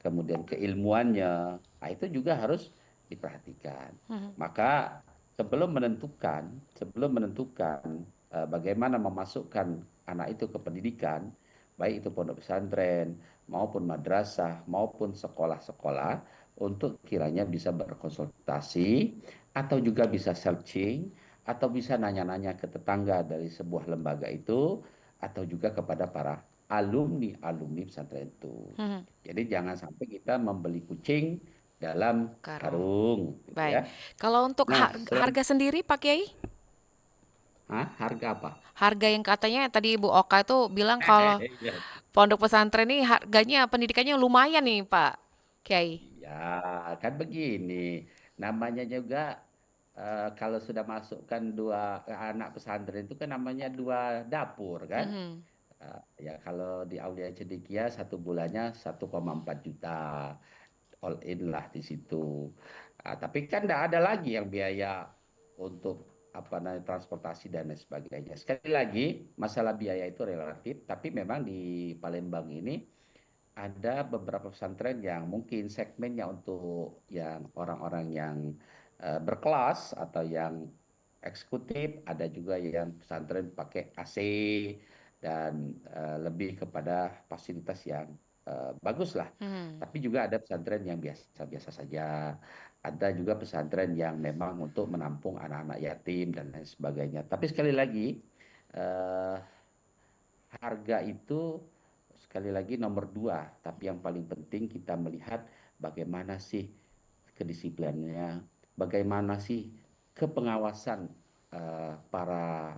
kemudian keilmuannya. Nah, itu juga harus diperhatikan. Maka sebelum menentukan bagaimana memasukkan anak itu ke pendidikan, baik itu pondok pesantren maupun madrasah maupun sekolah-sekolah, untuk kiranya bisa berkonsultasi atau juga bisa searching atau bisa nanya-nanya ke tetangga dari sebuah lembaga itu atau juga kepada para alumni pesantren itu. Mhm. Jadi jangan sampai kita membeli kucing dalam Karung. karung, gitu Baik. ya. Kalau untuk Nah, selain harga sendiri Pak Kiai? harga apa? Harga yang katanya tadi Ibu Oka itu bilang kalau Iya. pondok pesantren ini harganya pendidikannya lumayan nih Pak Kiai. Iya, kan begini. Namanya juga kalau sudah masukkan dua anak pesantren itu kan namanya dua dapur kan. Mhm. Ya kalau di Aulia Cendekia 1 bulannya 1,4 juta all in lah di situ. Tapi kan tidak ada lagi yang biaya untuk apa namanya transportasi dan lain sebagainya. Sekali lagi masalah biaya itu relatif, tapi memang di Palembang ini ada beberapa pesantren yang mungkin segmennya untuk yang orang-orang yang berkelas atau yang eksekutif, ada juga yang pesantren pakai AC dan lebih kepada fasilitas yang bagus lah. Mhm. Tapi juga ada pesantren yang biasa-biasa saja. Ada juga pesantren yang memang untuk menampung anak-anak yatim dan lain sebagainya. Tapi sekali lagi, eh, harga itu sekali lagi nomor dua, tapi yang paling penting kita melihat bagaimana sih kedisiplinannya, bagaimana sih kepengawasan para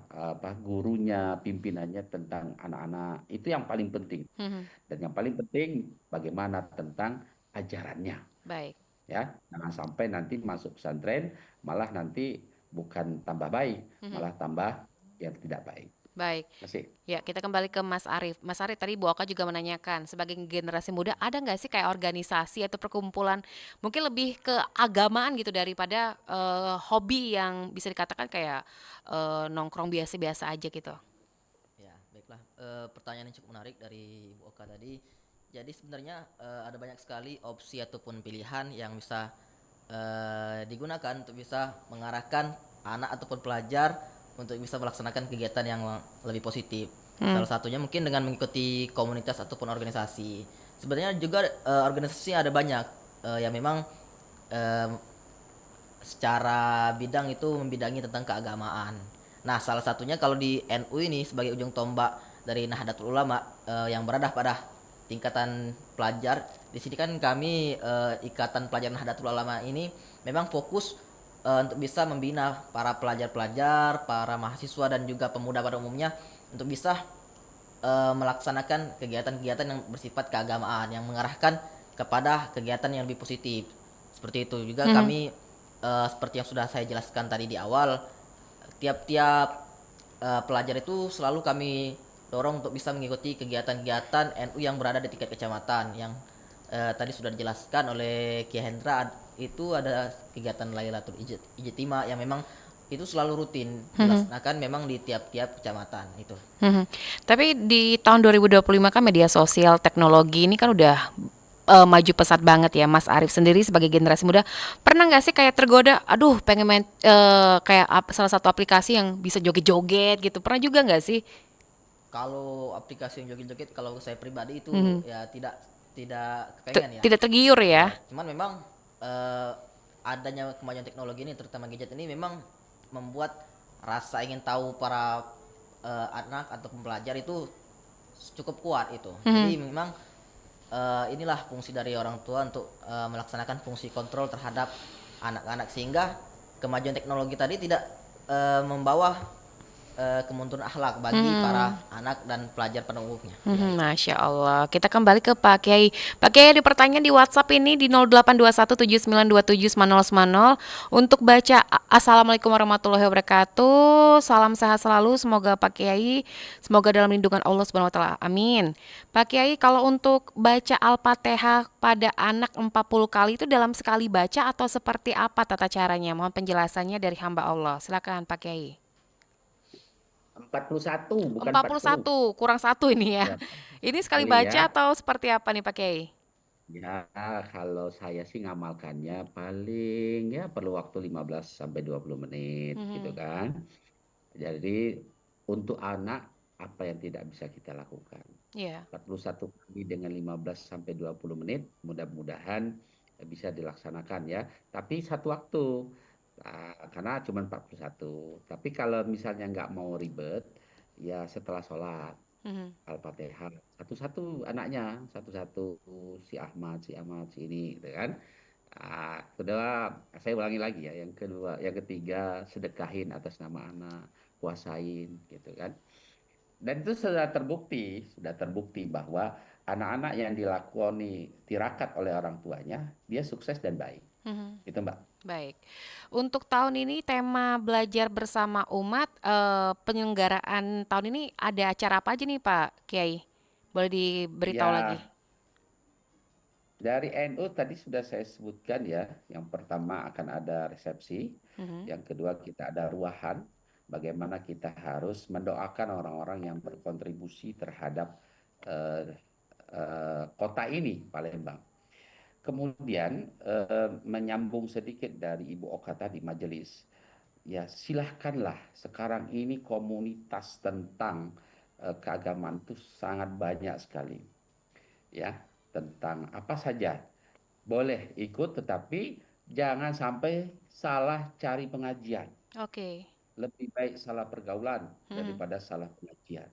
gurunya, pimpinannya tentang anak-anak. Itu yang paling penting. Mhm. Dan yang paling penting bagaimana tentang ajarannya, Baik. ya. Jangan sampai nanti masuk pesantren malah nanti bukan tambah baik, Mhm. malah tambah yang tidak baik. Baik. Terima kasih. Ya, kita kembali ke Mas Arief. Mas Arief, tadi Bu Oka juga menanyakan, sebagai generasi muda, ada nggak sih kayak organisasi atau perkumpulan, mungkin lebih ke agamaan gitu daripada hobi yang bisa dikatakan kayak nongkrong biasa-biasa aja gitu. Ya, baiklah. Pertanyaan yang cukup menarik dari Bu Oka tadi. Jadi sebenarnya ada banyak sekali opsi ataupun pilihan yang bisa digunakan untuk bisa mengarahkan anak ataupun pelajar untuk bisa melaksanakan kegiatan yang lebih positif. Salah satunya mungkin dengan mengikuti komunitas ataupun organisasi. Sebenarnya juga organisasi ada banyak yang memang eh, secara bidang itu membidangi tentang keagamaan. Nah, salah satunya kalau di NU ini sebagai ujung tombak dari Nahdlatul Ulama yang berada pada tingkatan pelajar. Di sini kan kami Ikatan Pelajar Nahdlatul Ulama ini memang fokus untuk bisa membina para pelajar-pelajar, para mahasiswa dan juga pemuda pada umumnya untuk bisa melaksanakan kegiatan-kegiatan yang bersifat keagamaan yang mengarahkan kepada kegiatan yang lebih positif. Seperti itu juga kami seperti yang sudah saya jelaskan tadi di awal, tiap-tiap pelajar itu selalu kami dorong untuk bisa mengikuti kegiatan-kegiatan NU yang berada di tingkat kecamatan yang tadi sudah dijelaskan oleh Ki Hendra. Itu ada kegiatan Lailatul Ijtima yang memang itu selalu rutin dilaksanakan memang di tiap-tiap kecamatan itu. Mhm. Tapi di tahun 2025 kan media sosial, teknologi ini kan udah maju pesat banget ya. Mas Arief sendiri sebagai generasi muda, pernah nggak sih kayak tergoda, aduh pengen main kayak salah satu aplikasi yang bisa joget-joget gitu, pernah juga nggak sih? Kalau aplikasi yang joget-joget kalau saya pribadi itu Mhm. ya tidak kepengen ya. Tidak tergiur ya? Ya, cuman memang eh, adanya kemajuan teknologi ini terutama gadget ini memang membuat rasa ingin tahu para anak atau pelajar itu cukup kuat itu. Jadi memang inilah fungsi dari orang tua untuk melaksanakan fungsi kontrol terhadap anak-anak sehingga kemajuan teknologi tadi tidak membawa kemunduran akhlak bagi para anak dan pelajar pada umumnya. Masya Allah. Kita kembali ke Pak Kiai. Pak Kiai ada pertanyaan di WhatsApp ini di 082179279090 untuk baca Assalamualaikum warahmatullahi wabarakatuh. Salam sehat selalu. Semoga Pak Kiai semoga dalam lindungan Allah Subhanahu wa taala. Amin. Pak Kiai, kalau untuk baca Al-Fatihah pada anak 40 kali itu dalam sekali baca atau seperti apa tata caranya? Mohon penjelasannya dari hamba Allah. Silakan Pak Kiai. 41 bukan 40. 41, kurang satu ini ya. Ya, Ini sekali kali baca ya. atau seperti apa nih Pak Kiai? Ya, kalau saya sih ngamalkannya paling ya perlu waktu 15 sampai 20 menit gitu Mhm. kan. Jadi untuk anak apa yang tidak bisa kita lakukan? Iya. 41 kali dengan 15 sampai 20 menit mudah-mudahan bisa dilaksanakan ya. Tapi satu waktu. Karena cuma 41. Tapi kalau misalnya nggak mau ribet, ya setelah sholat. Mhm. Al-Fatihah satu-satu anaknya, satu-satu si Ahmad, si ini, gitu kan. Kedua, saya ulangi lagi ya, yang kedua, yang ketiga, sedekahin atas nama anak, puasain, gitu kan. Dan itu sudah terbukti bahwa anak-anak yang dilakoni tirakat oleh orang tuanya, dia sukses dan baik. Mhm. Itu Mbak. Baik. Untuk tahun ini tema belajar bersama umat, penyelenggaraan tahun ini ada acara apa aja nih Pak Kiai? Boleh diberitahu lagi? Ya, dari NU tadi sudah saya sebutkan ya, yang pertama akan ada resepsi, Mhm. yang kedua kita ada ruahan, bagaimana kita harus mendoakan orang-orang yang berkontribusi terhadap eh, kota ini, Palembang. Kemudian menyambung sedikit dari Ibu Oka tadi majelis, ya silahkanlah sekarang ini komunitas tentang keagamaan itu sangat banyak sekali, ya tentang apa saja boleh ikut, tetapi jangan sampai salah cari pengajian. Oke. Lebih baik salah pergaulan Mhm. daripada salah pengajian.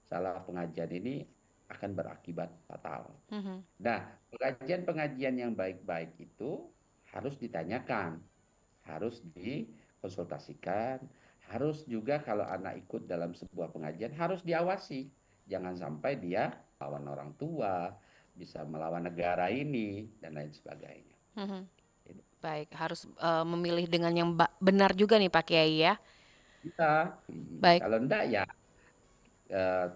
Salah pengajian ini akan berakibat fatal. Mhm. Nah, pengajian-pengajian yang baik-baik itu harus ditanyakan, harus dikonsultasikan, harus juga kalau anak ikut dalam sebuah pengajian harus diawasi. Jangan sampai dia melawan orang tua, bisa melawan negara ini, dan lain sebagainya. Mhm. Ini Baik, harus memilih dengan yang benar juga nih Pak Kiai ya. kita, Baik. kalau enggak ya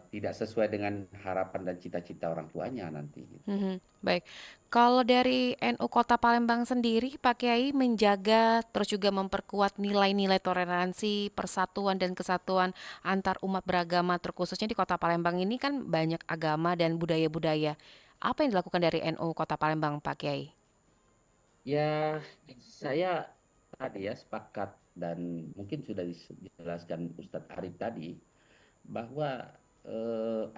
tidak sesuai dengan harapan dan cita-cita orang tuanya nanti. Gitu. Mhm. Baik. Kalau dari NU Kota Palembang sendiri, Pak Kiai menjaga terus juga memperkuat nilai-nilai toleransi, persatuan dan kesatuan antar umat beragama, terkhususnya di Kota Palembang ini kan banyak agama dan budaya-budaya. Apa yang dilakukan dari NU Kota Palembang, Pak Kiai? Ya, saya tadi ya sepakat dan mungkin sudah dijelaskan Ustadz Arif tadi bahwa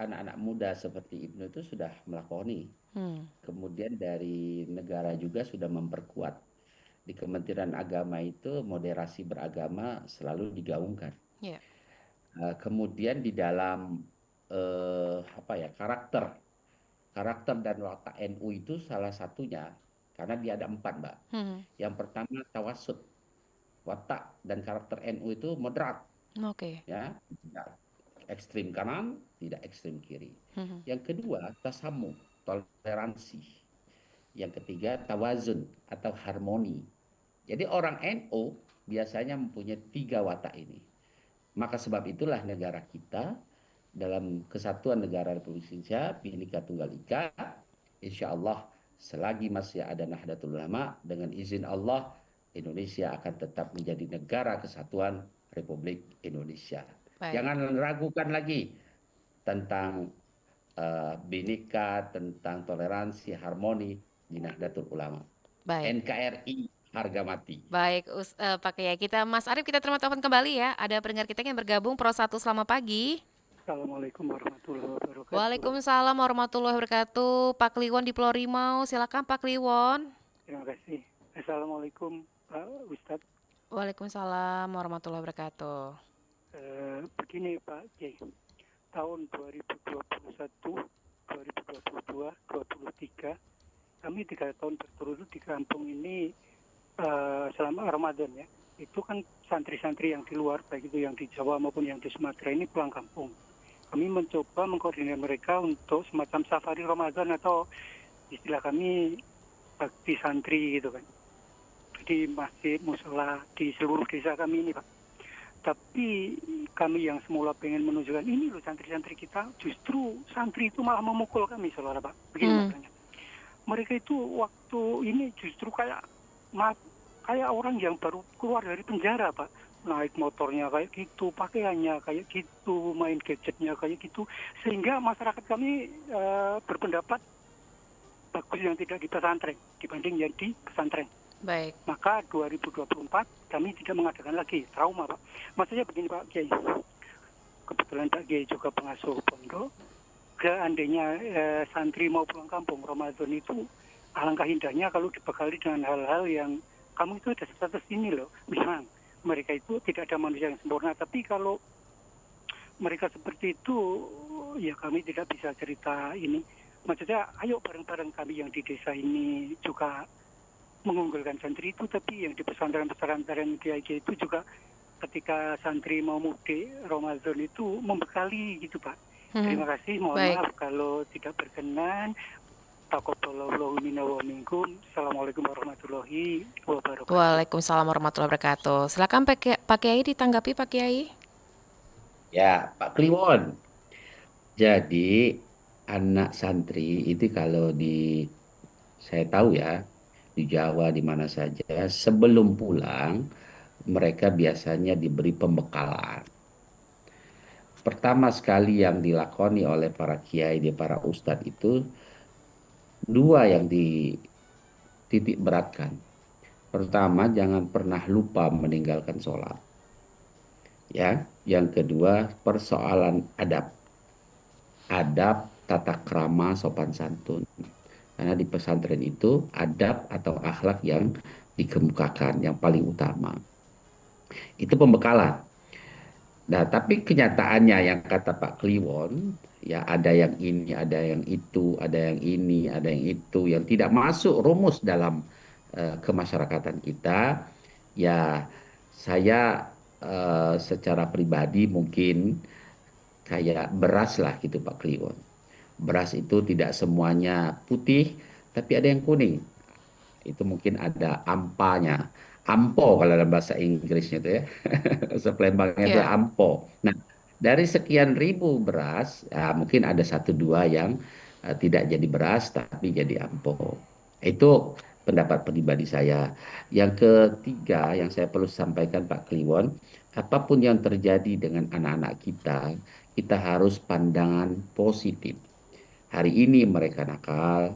anak-anak muda seperti Ibnu itu sudah melakoni. Hmm. Kemudian dari negara juga sudah memperkuat. Di Kementerian Agama itu moderasi beragama selalu digaungkan. Ya. Kemudian di dalam apa ya karakter dan watak NU itu salah satunya karena dia ada 4 Mbak. Hmm. Yang pertama tawasud, watak dan karakter NU itu moderat, Oke. ya, tidak ekstrim kanan, tidak ekstrim kiri. Hmm. Yang kedua tasamu, toleransi. Yang ketiga tawazun atau harmoni. Jadi orang NU biasanya mempunyai 3 watak ini. Maka sebab itulah negara kita dalam kesatuan negara Republik Indonesia, Bhinneka Tunggal Ika, insya Allah selagi masih ada Nahdlatul Ulama, dengan izin Allah, Indonesia akan tetap menjadi negara kesatuan Republik Indonesia. Baik. Jangan ragukan lagi tentang Bhinneka, tentang toleransi, harmoni di Nahdlatul Ulama. Baik. NKRI harga mati. Baik, Pak Kiai. Mas Arif, kita terima telepon kembali ya. Ada pendengar kita yang bergabung, Pro 1, selamat pagi. Assalamualaikum warahmatullahi wabarakatuh. Waalaikumsalam warahmatullahi wabarakatuh. Pak Kliwon di Pulau Rimau, silakan Pak Kliwon. Terima kasih. Assalamualaikum Pak Ustadz. Waalaikumsalam warahmatullahi wabarakatuh. Begini Pak Kiai, tahun 2021, 2022, 2023, kami 3 tahun berturut-turut di kampung ini selama Ramadan ya. Itu kan santri-santri yang di luar, baik itu yang di Jawa maupun yang di Sumatera ini pulang kampung. Kami mencoba mengkoordinir mereka untuk semacam safari Ramadan atau istilah kami bakti santri gitu kan. Di masjid, musola, di seluruh desa kami ini Pak. Tapi kami yang semula pengen menunjukkan ini loh santri-santri kita, justru santri itu malah memukul kami saudara Pak. Begini makanya. Mereka itu waktu ini justru kayak orang yang baru keluar dari penjara Pak. Naik motornya kayak gitu, pakaiannya kayak gitu, main gadgetnya kayak gitu. Sehingga masyarakat kami berpendapat bagus yang tidak di pesantren dibanding yang di pesantren. Baik. Maka 2024 kami tidak mengadakan lagi trauma Pak. Maksudnya begini Pak Kiai, kebetulan Pak Kiai juga pengasuh pondok. Seandainya santri mau pulang kampung Ramadan itu alangkah indahnya kalau dibekali dengan hal-hal yang kamu itu ada status ini loh. Memang mereka itu tidak ada manusia yang sempurna, tapi kalau mereka seperti itu ya kami tidak bisa cerita ini. Maksudnya, ayo bareng-bareng kami yang di desa ini juga mengunggulkan santri itu, tapi yang di pesantren-pesantren Kiai itu juga ketika santri mau mudik Ramadan itu membekali gitu Pak. Terima kasih, mohon Baik. maaf kalau tidak berkenan. Taqabbalallahu minna wa minkum. Assalamualaikum warahmatullahi wabarakatuh. Waalaikumsalam warahmatullahi wabarakatuh. Silakan Pak Kiai ditanggapi Pak Kiai. Ya, Pak Kliwon. Jadi anak santri itu kalau saya tahu ya, di Jawa di mana saja, sebelum pulang mereka biasanya diberi pembekalan. Pertama sekali yang dilakoni oleh para kiai, para ustadz itu dua yang dititik beratkan. Pertama, jangan pernah lupa meninggalkan sholat. Ya, yang kedua, persoalan adab. Adab, tata krama, sopan santun. Karena di pesantren itu adab atau akhlak yang dikemukakan, yang paling utama. Itu pembekalan. Nah, tapi kenyataannya yang kata Pak Kliwon, ya ada yang ini, ada yang itu, ada yang ini, ada yang itu, yang tidak masuk rumus dalam kemasyarakatan kita. Ya, saya secara pribadi mungkin kayak beras lah gitu Pak Kliwon. Beras itu tidak semuanya putih, tapi ada yang kuning. Itu mungkin ada ampanya. Ampo kalau dalam bahasa Inggrisnya itu ya. Bahasa Palembangnya itu Ya. ampo. Nah, dari sekian ribu beras, ya, mungkin ada satu dua yang tidak jadi beras, tapi jadi ampo. Itu pendapat pribadi saya. Yang ketiga yang saya perlu sampaikan Pak Kliwon, apapun yang terjadi dengan anak-anak kita, kita harus pandangan positif. Hari ini mereka nakal,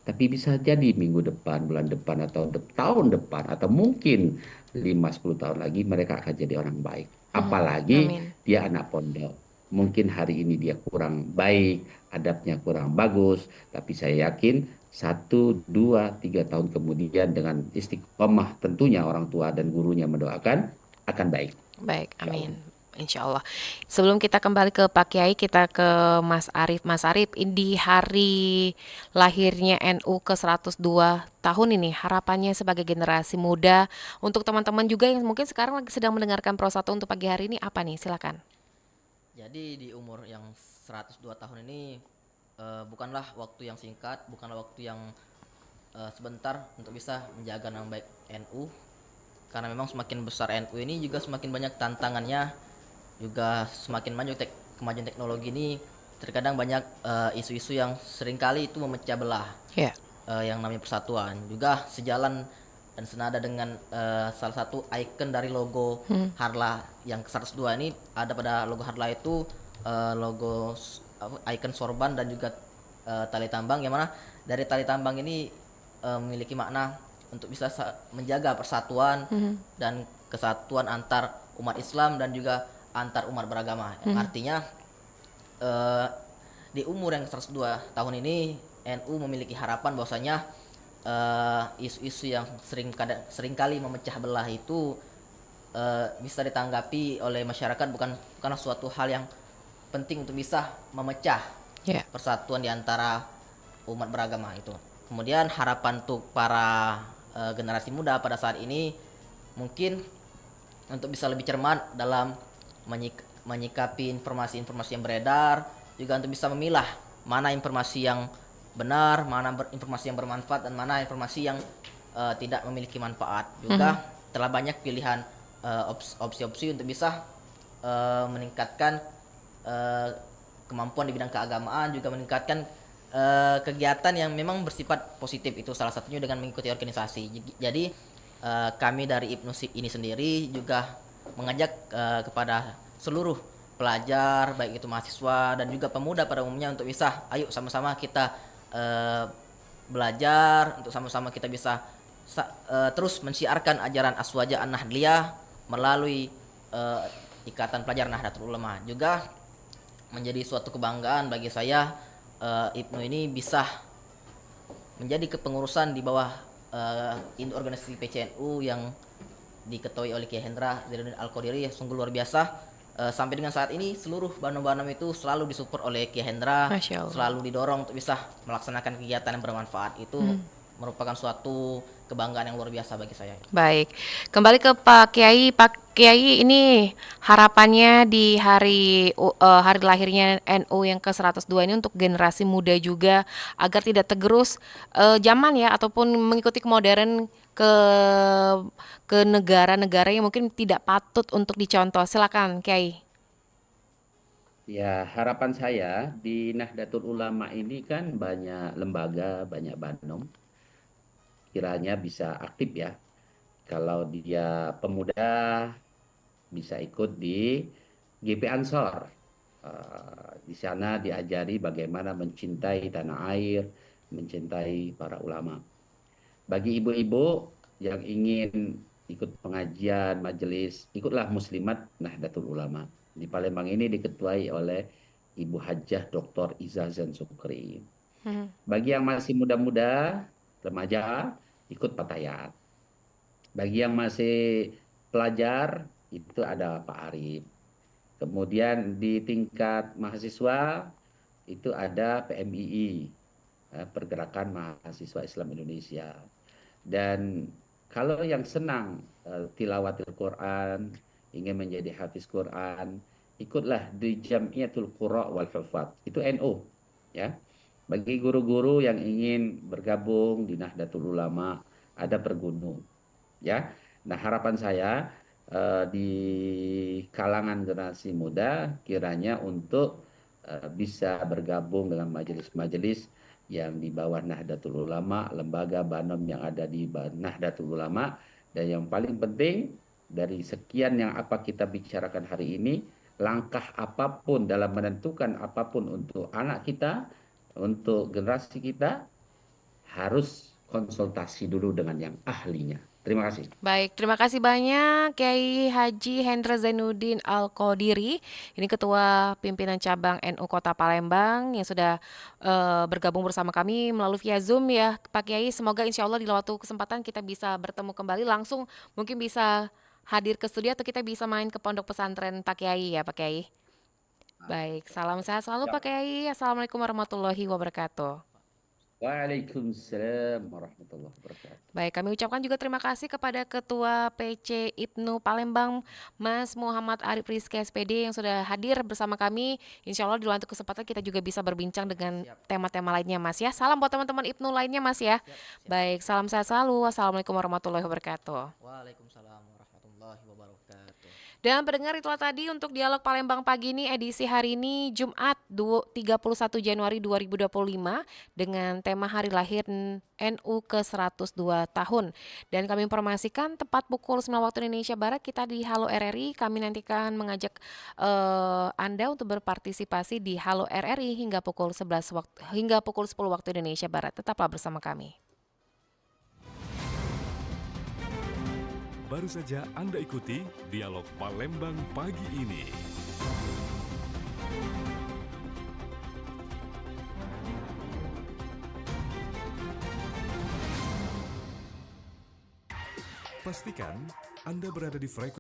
tapi bisa jadi minggu depan, bulan depan, atau tahun depan, atau mungkin 5-10 tahun lagi mereka akan jadi orang baik. Apalagi Amin. dia anak pondok. Mungkin hari ini dia kurang baik, adabnya kurang bagus, tapi saya yakin 1, 2, 3 tahun kemudian dengan istiqomah tentunya orang tua dan gurunya mendoakan akan baik. Baik, Insya Allah. amin. Insya Allah. Sebelum kita kembali ke Pak Kiai, kita ke Mas Arif. Mas Arif, di hari lahirnya NU ke-102 tahun ini, harapannya sebagai generasi muda, untuk teman-teman juga yang mungkin sekarang lagi sedang mendengarkan Pro 1 untuk pagi hari ini, apa nih? Silakan. Jadi di umur yang 102 tahun ini bukanlah waktu yang singkat, bukanlah waktu yang sebentar untuk bisa menjaga nama baik NU. Karena memang semakin besar NU ini juga semakin banyak tantangannya, juga semakin maju kemajuan teknologi ini. Terkadang banyak isu-isu yang seringkali itu memecah belah Ya. yang namanya persatuan. Juga sejalan dan senada dengan salah satu ikon dari logo Harla yang ke-102 ini, ada pada logo Harla itu logo ikon sorban dan juga tali tambang, yang mana dari tali tambang ini memiliki makna untuk bisa menjaga persatuan dan kesatuan antar umat Islam dan juga antar umat beragama. Artinya di umur yang 102 tahun ini NU memiliki harapan bahwasanya isu-isu yang seringkali memecah belah itu bisa ditanggapi oleh masyarakat, bukanlah suatu hal yang penting untuk bisa memecah Ya. persatuan di antara umat beragama itu. Kemudian harapan untuk para generasi muda pada saat ini mungkin untuk bisa lebih cermat dalam menyikapi informasi-informasi yang beredar, juga untuk bisa memilah mana informasi yang benar, mana informasi yang bermanfaat, dan mana informasi yang tidak memiliki manfaat. Juga telah banyak pilihan opsi-opsi untuk bisa meningkatkan kemampuan di bidang keagamaan, juga meningkatkan kegiatan yang memang bersifat positif, itu salah satunya dengan mengikuti organisasi. Jadi kami dari IPNU ini sendiri juga mengajak kepada seluruh pelajar, baik itu mahasiswa dan juga pemuda pada umumnya, untuk bisa ayo sama-sama kita belajar, untuk sama-sama kita bisa terus mensiarkan ajaran Aswaja An-Nahdliyah melalui Ikatan Pelajar Nahdlatul Ulama. Juga menjadi suatu kebanggaan bagi saya IPNU ini bisa menjadi kepengurusan di bawah organisasi PCNU yang diketuai oleh Kiai Hendra Zainuddin Al-Qadiri. Sungguh luar biasa sampai dengan saat ini seluruh Banom-Banom itu selalu disupport oleh Ki Hendra, Masya Allah. selalu didorong untuk bisa melaksanakan kegiatan yang bermanfaat. Itu merupakan suatu kebanggaan yang luar biasa bagi saya. Baik, kembali ke Pak Kiai. Pak Kiai, ini harapannya di hari lahirnya NU yang ke-102 ini untuk generasi muda juga agar tidak tergerus zaman ya, ataupun mengikuti kemodern ke negara-negara yang mungkin tidak patut untuk dicontoh. Silakan Kiai. Ya, harapan saya di Nahdlatul Ulama ini kan banyak lembaga, banyak Banom, kiranya bisa aktif ya. Kalau dia pemuda bisa ikut di GP Ansor. Di sana diajari bagaimana mencintai tanah air, mencintai para ulama. Bagi ibu-ibu yang ingin ikut pengajian, majelis, ikutlah Muslimat Nahdlatul Ulama. Di Palembang ini diketuai oleh Ibu Hajjah Dr. Izazan Sukri. Bagi yang masih muda-muda, remaja, ikut Patayat. Bagi yang masih pelajar, itu ada Pak Arif. Kemudian di tingkat mahasiswa, itu ada PMII, Pergerakan Mahasiswa Islam Indonesia. Dan kalau yang senang tilawatil Quran, ingin menjadi hafiz Quran, ikutlah di Jamiatul Qura wal Hufaz. Itu NU, ya. Bagi guru-guru yang ingin bergabung di Nahdlatul Ulama, ada pergunung, ya. Nah, harapan saya di kalangan generasi muda kiranya untuk bisa bergabung dengan majelis-majelis yang di bawah Nahdlatul Ulama, lembaga Banom yang ada di Nahdlatul Ulama, dan yang paling penting dari sekian yang apa kita bicarakan hari ini, langkah apapun dalam menentukan apapun untuk anak kita, untuk generasi kita, harus konsultasi dulu dengan yang ahlinya. Terima kasih. Baik, terima kasih banyak Kiai Haji Hendra Zainuddin Al-Qodiri. Ini Ketua Pimpinan Cabang NU Kota Palembang yang sudah bergabung bersama kami melalui via Zoom ya Pak Kiai. Semoga insya Allah di waktu kesempatan kita bisa bertemu kembali langsung. Mungkin bisa hadir ke studio atau kita bisa main ke pondok pesantren Pak Kiai ya Pak Kiai. Baik, salam sehat selalu Pak Kiai. Assalamualaikum warahmatullahi wabarakatuh. Waalaikumsalam warahmatullahi wabarakatuh. Baik, kami ucapkan juga terima kasih kepada Ketua PC IPNU Palembang, Mas Muhammad Arif Rizky SPD yang sudah hadir bersama kami. Insya Allah di waktu kesempatan kita juga bisa berbincang dengan tema-tema lainnya Mas ya. Salam buat teman-teman IPNU lainnya Mas ya. Baik, salam sehat selalu. Wassalamualaikum warahmatullahi wabarakatuh. Waalaikumsalam warahmatullahi wabarakatuh. Dan pendengar, itulah tadi untuk Dialog Palembang pagi ini edisi hari ini Jumat 31 Januari 2025 dengan tema hari lahir NU ke-102 tahun. Dan kami informasikan tepat pukul 9 waktu Indonesia Barat kita di Halo RRI. Kami nantikan mengajak Anda untuk berpartisipasi di Halo RRI hingga pukul 10 waktu Indonesia Barat. Tetaplah bersama kami. Baru saja Anda ikuti Dialog Palembang pagi ini. Pastikan Anda berada di frekuensi